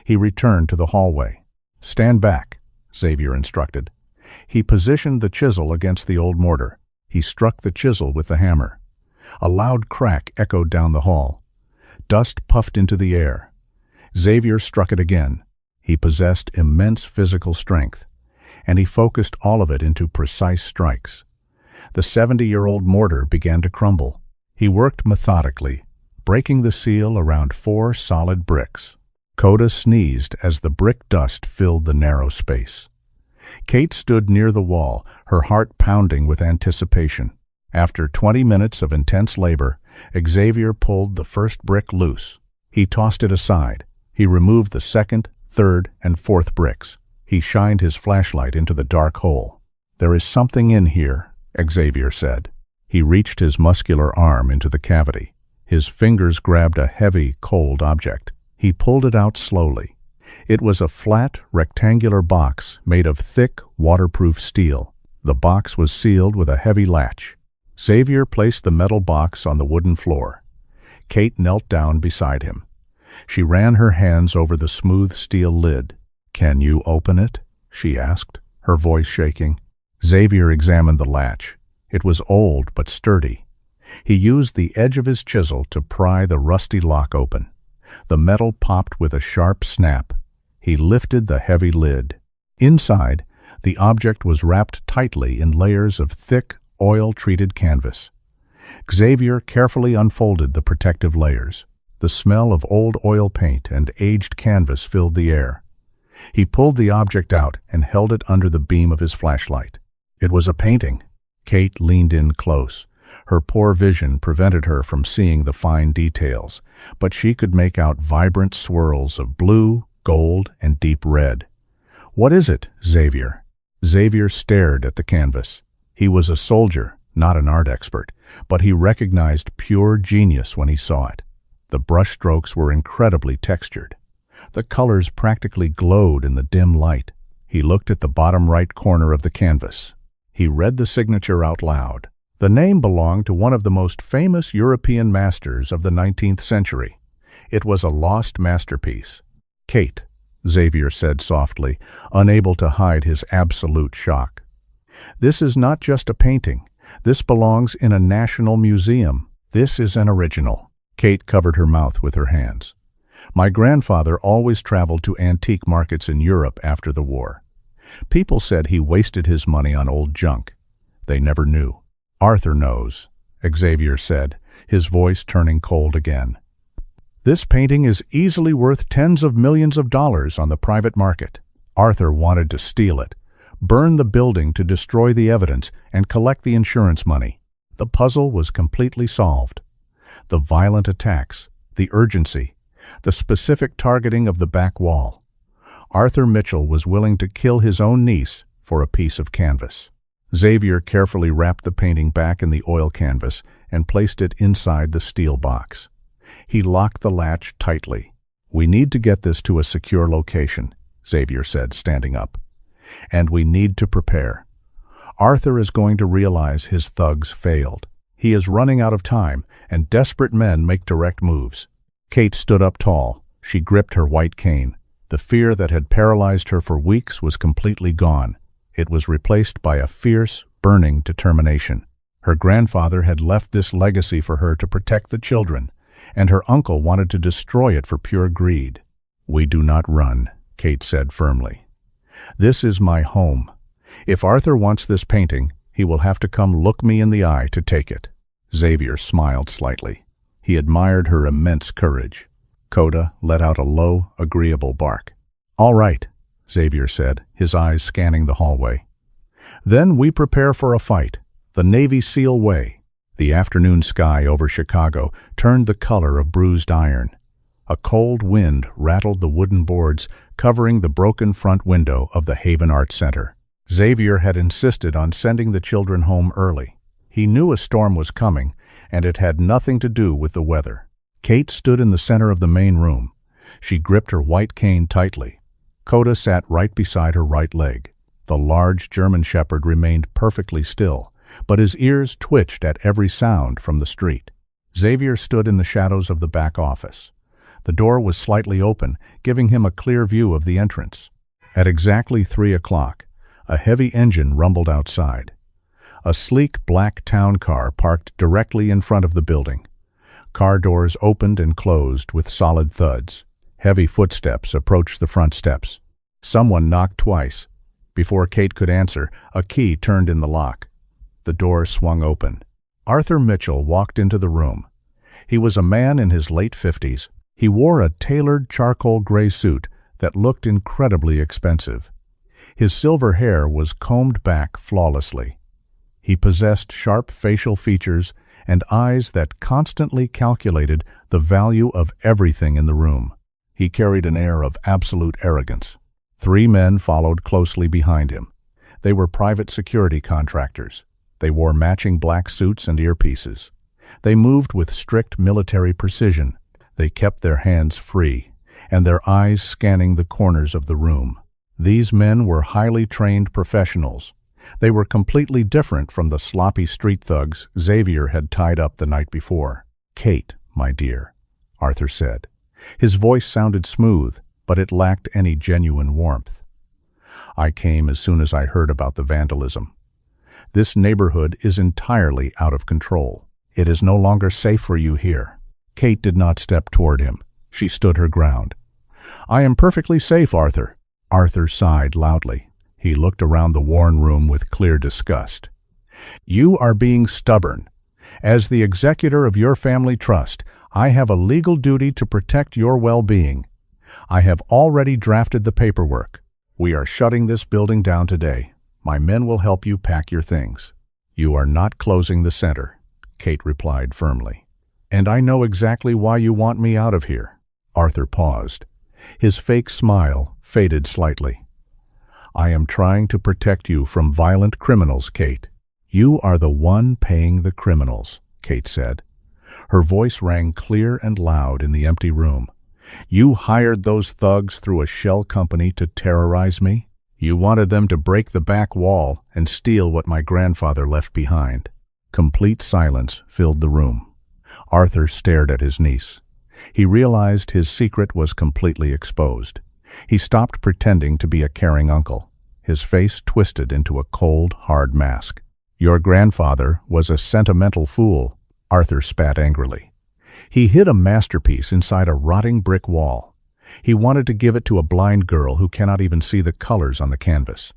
He returned to the hallway. Stand back, Xavier instructed. He positioned the chisel against the old mortar. He struck the chisel with the hammer. A loud crack echoed down the hall. Dust puffed into the air. Xavier struck it again. He possessed immense physical strength, and he focused all of it into precise strikes. The 70-year-old mortar began to crumble. He worked methodically, breaking the seal around 4 solid bricks. Coda sneezed as the brick dust filled the narrow space. Kate stood near the wall, her heart pounding with anticipation. After 20 minutes of intense labor, Xavier pulled the first brick loose. He tossed it aside. He removed the second, third, and fourth bricks. He shined his flashlight into the dark hole. There is something in here, Xavier said. He reached his muscular arm into the cavity. His fingers grabbed a heavy, cold object. He pulled it out slowly. It was a flat, rectangular box made of thick, waterproof steel. The box was sealed with a heavy latch. Xavier placed the metal box on the wooden floor. Kate knelt down beside him. She ran her hands over the smooth steel lid. "Can you open it?" she asked, her voice shaking. Xavier examined the latch. It was old but sturdy. He used the edge of his chisel to pry the rusty lock open. The metal popped with a sharp snap. He lifted the heavy lid. Inside, the object was wrapped tightly in layers of thick, oil-treated canvas. Xavier carefully unfolded the protective layers. The smell of old oil paint and aged canvas filled the air. He pulled the object out and held it under the beam of his flashlight. It was a painting. Kate leaned in close. Her poor vision prevented her from seeing the fine details, but she could make out vibrant swirls of blue, gold, and deep red. "What is it, Xavier?" Xavier stared at the canvas. He was a soldier, not an art expert, but he recognized pure genius when he saw it. The brushstrokes were incredibly textured. The colors practically glowed in the dim light. He looked at the bottom right corner of the canvas. He read the signature out loud. The name belonged to one of the most famous European masters of the 19th century. It was a lost masterpiece. "Kate," Xavier said softly, unable to hide his absolute shock. "This is not just a painting. This belongs in a national museum. This is an original." Kate covered her mouth with her hands. "My grandfather always traveled to antique markets in Europe after the war. People said he wasted his money on old junk. They never knew. Arthur knows," Xavier said, his voice turning cold again. "This painting is easily worth tens of millions of dollars on the private market. Arthur wanted to steal it, burn the building to destroy the evidence, and collect the insurance money. The puzzle was completely solved. The violent attacks, the urgency, the specific targeting of the back wall. Arthur Mitchell was willing to kill his own niece for a piece of canvas. Xavier carefully wrapped the painting back in the oil canvas and placed it inside the steel box. He locked the latch tightly. "We need to get this to a secure location," Xavier said, standing up. "And we need to prepare. Arthur is going to realize his thugs failed. He is running out of time, and desperate men make direct moves." Kate stood up tall. She gripped her white cane. The fear that had paralyzed her for weeks was completely gone. It was replaced by a fierce, burning determination. Her grandfather had left this legacy for her to protect the children, and her uncle wanted to destroy it for pure greed. "We do not run," Kate said firmly. "This is my home. If Arthur wants this painting, he will have to come look me in the eye to take it." Xavier smiled slightly. He admired her immense courage. Coda let out a low, agreeable bark. "All right," Xavier said, his eyes scanning the hallway. "Then we prepare for a fight, the Navy SEAL way." The afternoon sky over Chicago turned the color of bruised iron. A cold wind rattled the wooden boards covering the broken front window of the Haven Art Center. Xavier had insisted on sending the children home early. He knew a storm was coming, and it had nothing to do with the weather. Kate stood in the center of the main room. She gripped her white cane tightly. Coda sat right beside her right leg. The large German shepherd remained perfectly still, but his ears twitched at every sound from the street. Xavier stood in the shadows of the back office. The door was slightly open, giving him a clear view of the entrance. At exactly 3 o'clock, a heavy engine rumbled outside. A sleek black town car parked directly in front of the building. Car doors opened and closed with solid thuds. Heavy footsteps approached the front steps. Someone knocked twice. Before Kate could answer, a key turned in the lock. The door swung open. Arthur Mitchell walked into the room. He was a man in his late 50s. He wore a tailored charcoal gray suit that looked incredibly expensive. His silver hair was combed back flawlessly. He possessed sharp facial features and eyes that constantly calculated the value of everything in the room. He carried an air of absolute arrogance. 3 men followed closely behind him. They were private security contractors. They wore matching black suits and earpieces. They moved with strict military precision. They kept their hands free, and their eyes scanning the corners of the room. These men were highly trained professionals. They were completely different from the sloppy street thugs Xavier had tied up the night before. "Kate, my dear," Arthur said. His voice sounded smooth, but it lacked any genuine warmth. "I came as soon as I heard about the vandalism. This neighborhood is entirely out of control. It is no longer safe for you here." Kate did not step toward him. She stood her ground. "I am perfectly safe, Arthur." Arthur sighed loudly. He looked around the worn room with clear disgust. "You are being stubborn. As the executor of your family trust, I have a legal duty to protect your well-being. I have already drafted the paperwork. We are shutting this building down today. My men will help you pack your things." "You are not closing the center," Kate replied firmly. "And I know exactly why you want me out of here." Arthur paused. His fake smile faded slightly. "I am trying to protect you from violent criminals, Kate." "You are the one paying the criminals," Kate said. Her voice rang clear and loud in the empty room. "You hired those thugs through a shell company to terrorize me. You wanted them to break the back wall and steal what my grandfather left behind." Complete silence filled the room. Arthur stared at his niece. He realized his secret was completely exposed. He stopped pretending to be a caring uncle. His face twisted into a cold, hard mask. "Your grandfather was a sentimental fool," Arthur spat angrily. "He hid a masterpiece inside a rotting brick wall. He wanted to give it to a blind girl who cannot even see the colors on the canvas.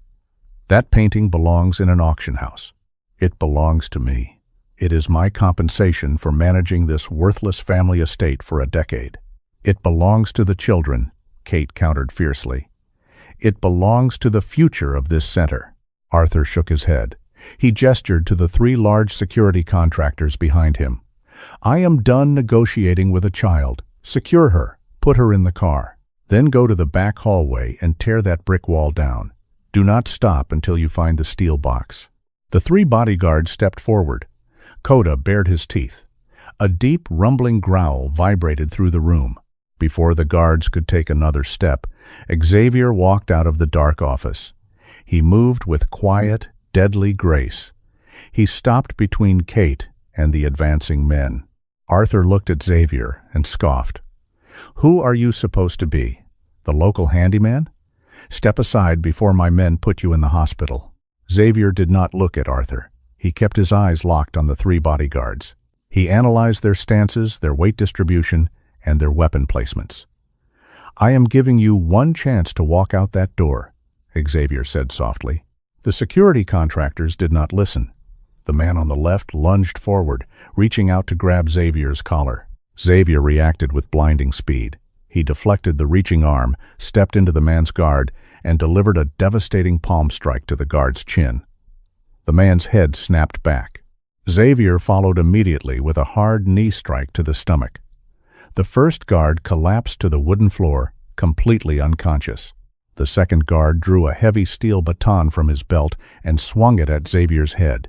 That painting belongs in an auction house. It belongs to me. It is my compensation for managing this worthless family estate for a decade." "It belongs to the children," Kate countered fiercely. "It belongs to the future of this center." Arthur shook his head. He gestured to the 3 large security contractors behind him. "I am done negotiating with a child. Secure her. Put her in the car. Then go to the back hallway and tear that brick wall down. Do not stop until you find the steel box." The three bodyguards stepped forward. Coda bared his teeth. A deep, rumbling growl vibrated through the room. Before the guards could take another step, Xavier walked out of the dark office. He moved with quiet, deadly grace. He stopped between Kate and the advancing men. Arthur looked at Xavier and scoffed. "Who are you supposed to be? The local handyman? Step aside before my men put you in the hospital." Xavier did not look at Arthur. He kept his eyes locked on the three bodyguards. He analyzed their stances, their weight distribution, and their weapon placements. "I am giving you one chance to walk out that door," Xavier said softly. The security contractors did not listen. The man on the left lunged forward, reaching out to grab Xavier's collar. Xavier reacted with blinding speed. He deflected the reaching arm, stepped into the man's guard, and delivered a devastating palm strike to the guard's chin. The man's head snapped back. Xavier followed immediately with a hard knee strike to the stomach. The first guard collapsed to the wooden floor, completely unconscious. The second guard drew a heavy steel baton from his belt and swung it at Xavier's head.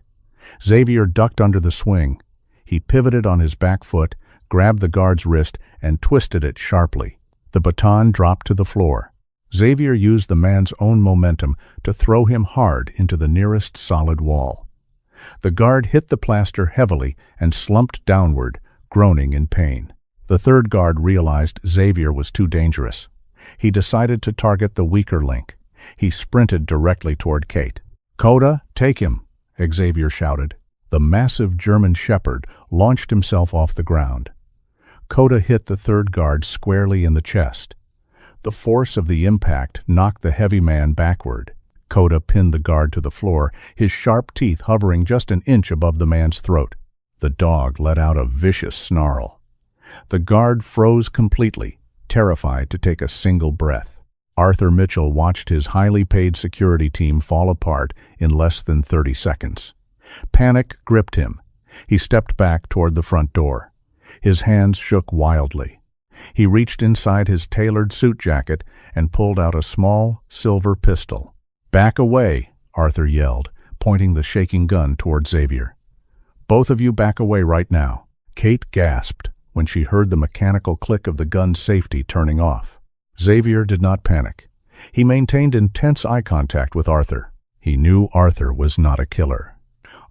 Xavier ducked under the swing. He pivoted on his back foot, grabbed the guard's wrist, and twisted it sharply. The baton dropped to the floor. Xavier used the man's own momentum to throw him hard into the nearest solid wall. The guard hit the plaster heavily and slumped downward, groaning in pain. The third guard realized Xavier was too dangerous. He decided to target the weaker link. He sprinted directly toward Kate. "Coda, take him!" Xavier shouted. The massive German shepherd launched himself off the ground. Coda hit the third guard squarely in the chest. The force of the impact knocked the heavy man backward. Coda pinned the guard to the floor, his sharp teeth hovering just an inch above the man's throat. The dog let out a vicious snarl. The guard froze completely, terrified to take a single breath. Arthur Mitchell watched his highly paid security team fall apart in less than 30 seconds. Panic gripped him. He stepped back toward the front door. His hands shook wildly. He reached inside his tailored suit jacket and pulled out a small, silver pistol. "Back away," Arthur yelled, pointing the shaking gun toward Xavier. "Both of you back away right now." Kate gasped when she heard the mechanical click of the gun's safety turning off. Xavier did not panic. He maintained intense eye contact with Arthur. He knew Arthur was not a killer.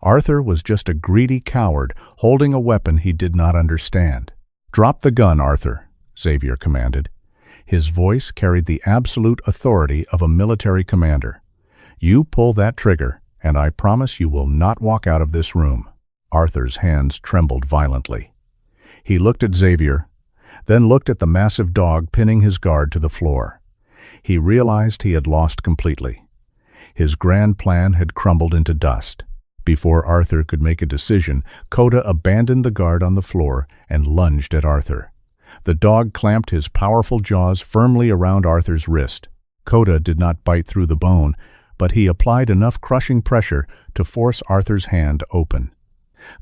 Arthur was just a greedy coward holding a weapon he did not understand. "Drop the gun, Arthur," Xavier commanded. His voice carried the absolute authority of a military commander. "You pull that trigger, and I promise you will not walk out of this room." Arthur's hands trembled violently. He looked at Xavier, then looked at the massive dog pinning his guard to the floor. He realized he had lost completely. His grand plan had crumbled into dust. Before Arthur could make a decision, Coda abandoned the guard on the floor and lunged at Arthur. The dog clamped his powerful jaws firmly around Arthur's wrist. Coda did not bite through the bone, but he applied enough crushing pressure to force Arthur's hand open.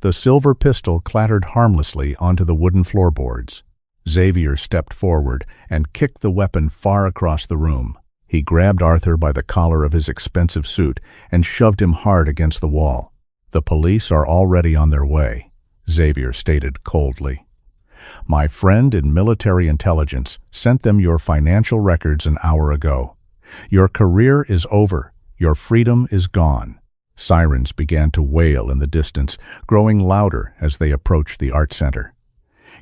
The silver pistol clattered harmlessly onto the wooden floorboards. Xavier stepped forward and kicked the weapon far across the room. He grabbed Arthur by the collar of his expensive suit and shoved him hard against the wall. "The police are already on their way," Xavier stated coldly. "My friend in military intelligence sent them your financial records an hour ago. Your career is over. Your freedom is gone." Sirens began to wail in the distance, growing louder as they approached the art center.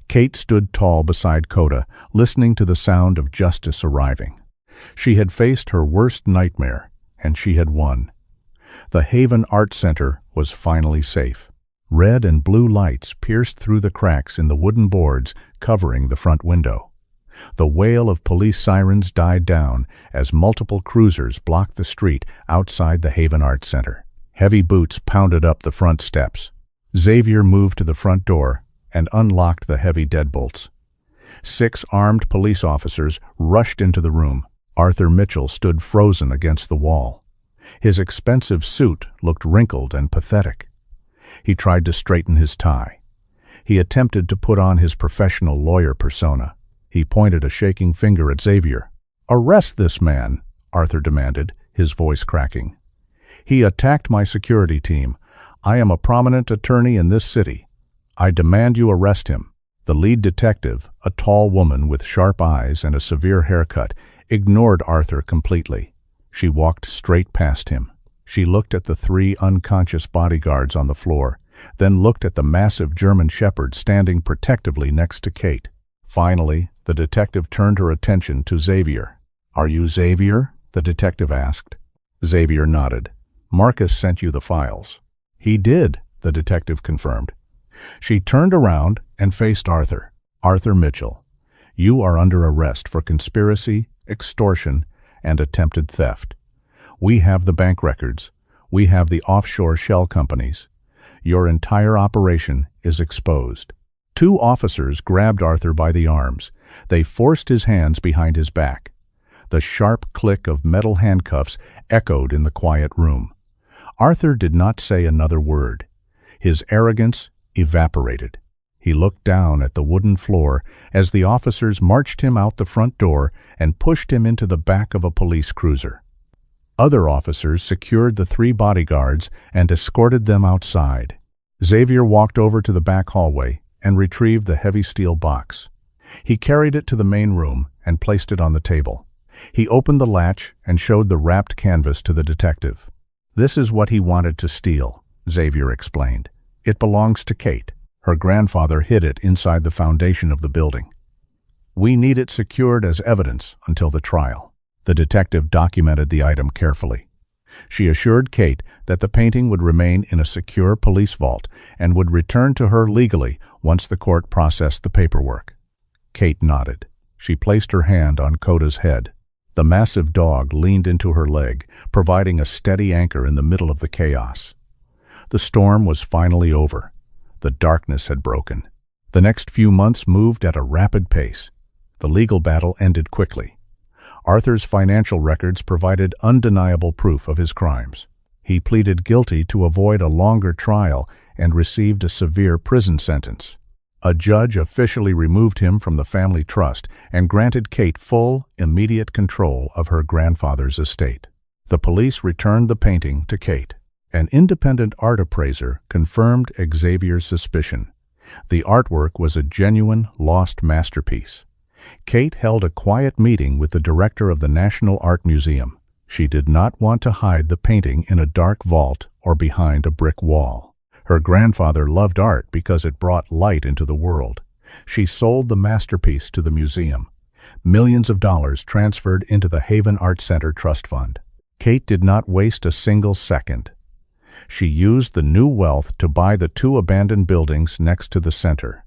Kate stood tall beside Coda, listening to the sound of justice arriving. She had faced her worst nightmare, and she had won. The Haven Art Center was finally safe. Red and blue lights pierced through the cracks in the wooden boards covering the front window. The wail of police sirens died down as multiple cruisers blocked the street outside the Haven Art Center. Heavy boots pounded up the front steps. Xavier moved to the front door and unlocked the heavy deadbolts. 6 armed police officers rushed into the room. Arthur Mitchell stood frozen against the wall. His expensive suit looked wrinkled and pathetic. He tried to straighten his tie. He attempted to put on his professional lawyer persona. He pointed a shaking finger at Xavier. "Arrest this man," Arthur demanded, his voice cracking. "He attacked my security team. I am a prominent attorney in this city. I demand you arrest him." The lead detective, a tall woman with sharp eyes and a severe haircut, ignored Arthur completely. She walked straight past him. She looked at the 3 unconscious bodyguards on the floor, then looked at the massive German shepherd standing protectively next to Kate. Finally, the detective turned her attention to Xavier. "Are you Xavier?" the detective asked. Xavier nodded. "Marcus sent you the files." "He did," the detective confirmed. She turned around and faced Arthur. "Arthur Mitchell, you are under arrest for conspiracy, extortion, and attempted theft. We have the bank records. We have the offshore shell companies. Your entire operation is exposed." 2 officers grabbed Arthur by the arms. They forced his hands behind his back. The sharp click of metal handcuffs echoed in the quiet room. Arthur did not say another word. His arrogance evaporated. He looked down at the wooden floor as the officers marched him out the front door and pushed him into the back of a police cruiser. Other officers secured the 3 bodyguards and escorted them outside. Xavier walked over to the back hallway and retrieved the heavy steel box. He carried it to the main room and placed it on the table. He opened the latch and showed the wrapped canvas to the detective. "This is what he wanted to steal," Xavier explained. "It belongs to Kate. Her grandfather hid it inside the foundation of the building. We need it secured as evidence until the trial." The detective documented the item carefully. She assured Kate that the painting would remain in a secure police vault and would return to her legally once the court processed the paperwork. Kate nodded. She placed her hand on Coda's head. The massive dog leaned into her leg, providing a steady anchor in the middle of the chaos. The storm was finally over. The darkness had broken. The next few months moved at a rapid pace. The legal battle ended quickly. Arthur's financial records provided undeniable proof of his crimes. He pleaded guilty to avoid a longer trial and received a severe prison sentence. A judge officially removed him from the family trust and granted Kate full, immediate control of her grandfather's estate. The police returned the painting to Kate. An independent art appraiser confirmed Xavier's suspicion. The artwork was a genuine, lost masterpiece. Kate held a quiet meeting with the director of the National Art Museum. She did not want to hide the painting in a dark vault or behind a brick wall. Her grandfather loved art because it brought light into the world. She sold the masterpiece to the museum. Millions of dollars transferred into the Haven Art Center Trust Fund. Kate did not waste a single second. She used the new wealth to buy the 2 abandoned buildings next to the center.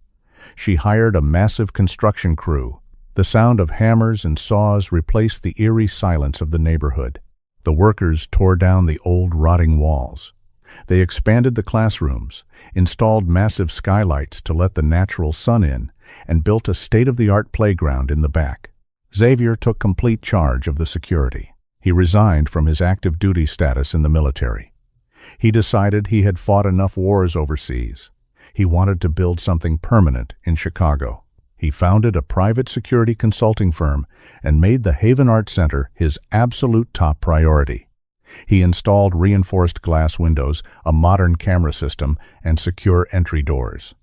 She hired a massive construction crew. The sound of hammers and saws replaced the eerie silence of the neighborhood. The workers tore down the old rotting walls. They expanded the classrooms, installed massive skylights to let the natural sun in, and built a state-of-the-art playground in the back. Xavier took complete charge of the security. He resigned from his active duty status in the military. He decided he had fought enough wars overseas. He wanted to build something permanent in Chicago. He founded a private security consulting firm and made the Haven Art Center his absolute top priority. He installed reinforced glass windows, a modern camera system, and secure entry doors.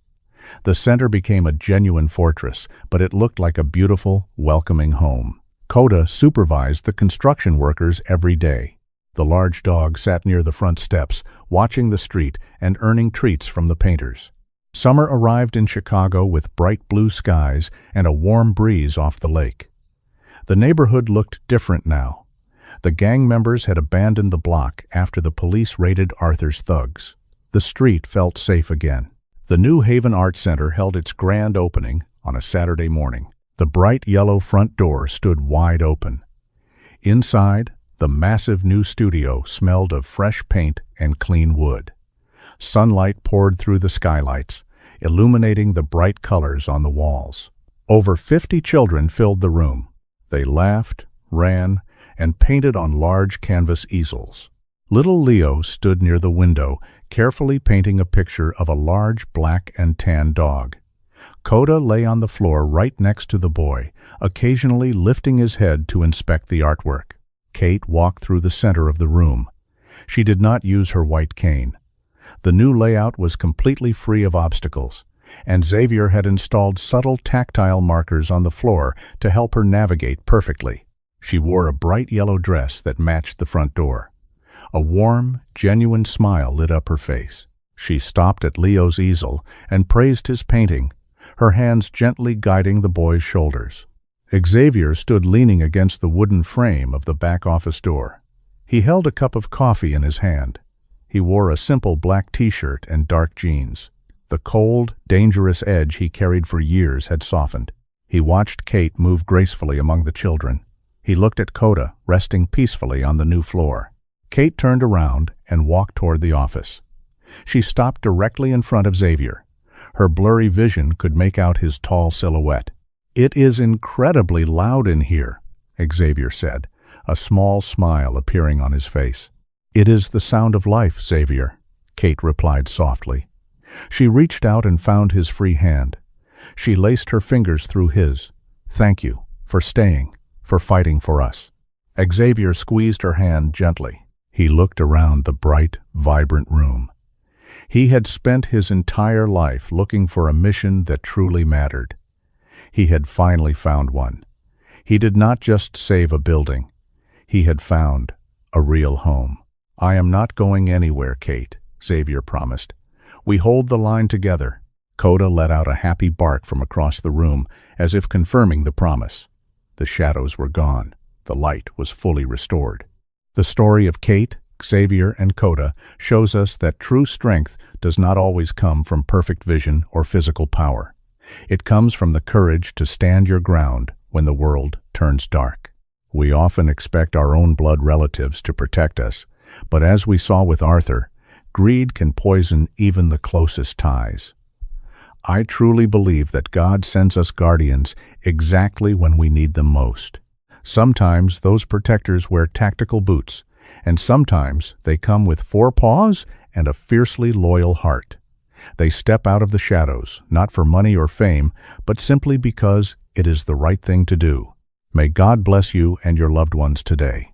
The center became a genuine fortress, but it looked like a beautiful, welcoming home. Coda supervised the construction workers every day. The large dog sat near the front steps, watching the street and earning treats from the painters. Summer arrived in Chicago with bright blue skies and a warm breeze off the lake. The neighborhood looked different now. The gang members had abandoned the block after the police raided Arthur's thugs. The street felt safe again. The new Haven Art Center held its grand opening on a Saturday morning. The bright yellow front door stood wide open. Inside, the massive new studio smelled of fresh paint and clean wood. Sunlight poured through the skylights, illuminating the bright colors on the walls. Over 50 children filled the room. They laughed, ran, and painted on large canvas easels. Little Leo stood near the window, carefully painting a picture of a large black and tan dog. Coda lay on the floor right next to the boy, occasionally lifting his head to inspect the artwork. Kate walked through the center of the room. She did not use her white cane. The new layout was completely free of obstacles, and Xavier had installed subtle tactile markers on the floor to help her navigate perfectly. She wore a bright yellow dress that matched the front door. A warm, genuine smile lit up her face. She stopped at Leo's easel and praised his painting, her hands gently guiding the boy's shoulders. Xavier stood leaning against the wooden frame of the back office door. He held a cup of coffee in his hand. He wore a simple black t-shirt and dark jeans. The cold, dangerous edge he carried for years had softened. He watched Kate move gracefully among the children. He looked at Coda, resting peacefully on the new floor. Kate turned around and walked toward the office. She stopped directly in front of Xavier. Her blurry vision could make out his tall silhouette. "It is incredibly loud in here," Xavier said, a small smile appearing on his face. "It is the sound of life, Xavier," Kate replied softly. She reached out and found his free hand. She laced her fingers through his. "Thank you for staying, for fighting for us." Xavier squeezed her hand gently. He looked around the bright, vibrant room. He had spent his entire life looking for a mission that truly mattered. He had finally found one. He did not just save a building. He had found a real home. "I am not going anywhere, Kate," Xavier promised. "We hold the line together." Coda let out a happy bark from across the room, as if confirming the promise. The shadows were gone. The light was fully restored. The story of Kate, Xavier, and Coda shows us that true strength does not always come from perfect vision or physical power. It comes from the courage to stand your ground when the world turns dark. We often expect our own blood relatives to protect us, but as we saw with Arthur, greed can poison even the closest ties. I truly believe that God sends us guardians exactly when we need them most. Sometimes those protectors wear tactical boots, and sometimes they come with 4 paws and a fiercely loyal heart. They step out of the shadows, not for money or fame, but simply because it is the right thing to do. May God bless you and your loved ones today.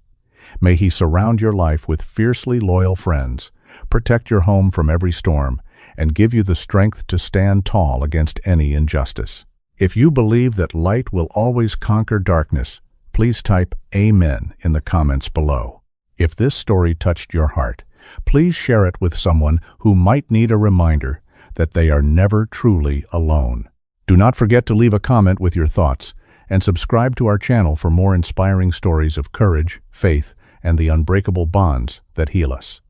May He surround your life with fiercely loyal friends, protect your home from every storm, and give you the strength to stand tall against any injustice. If you believe that light will always conquer darkness, please type Amen in the comments below. If this story touched your heart, please share it with someone who might need a reminder that they are never truly alone. Do not forget to leave a comment with your thoughts, and subscribe to our channel for more inspiring stories of courage, faith, and the unbreakable bonds that heal us.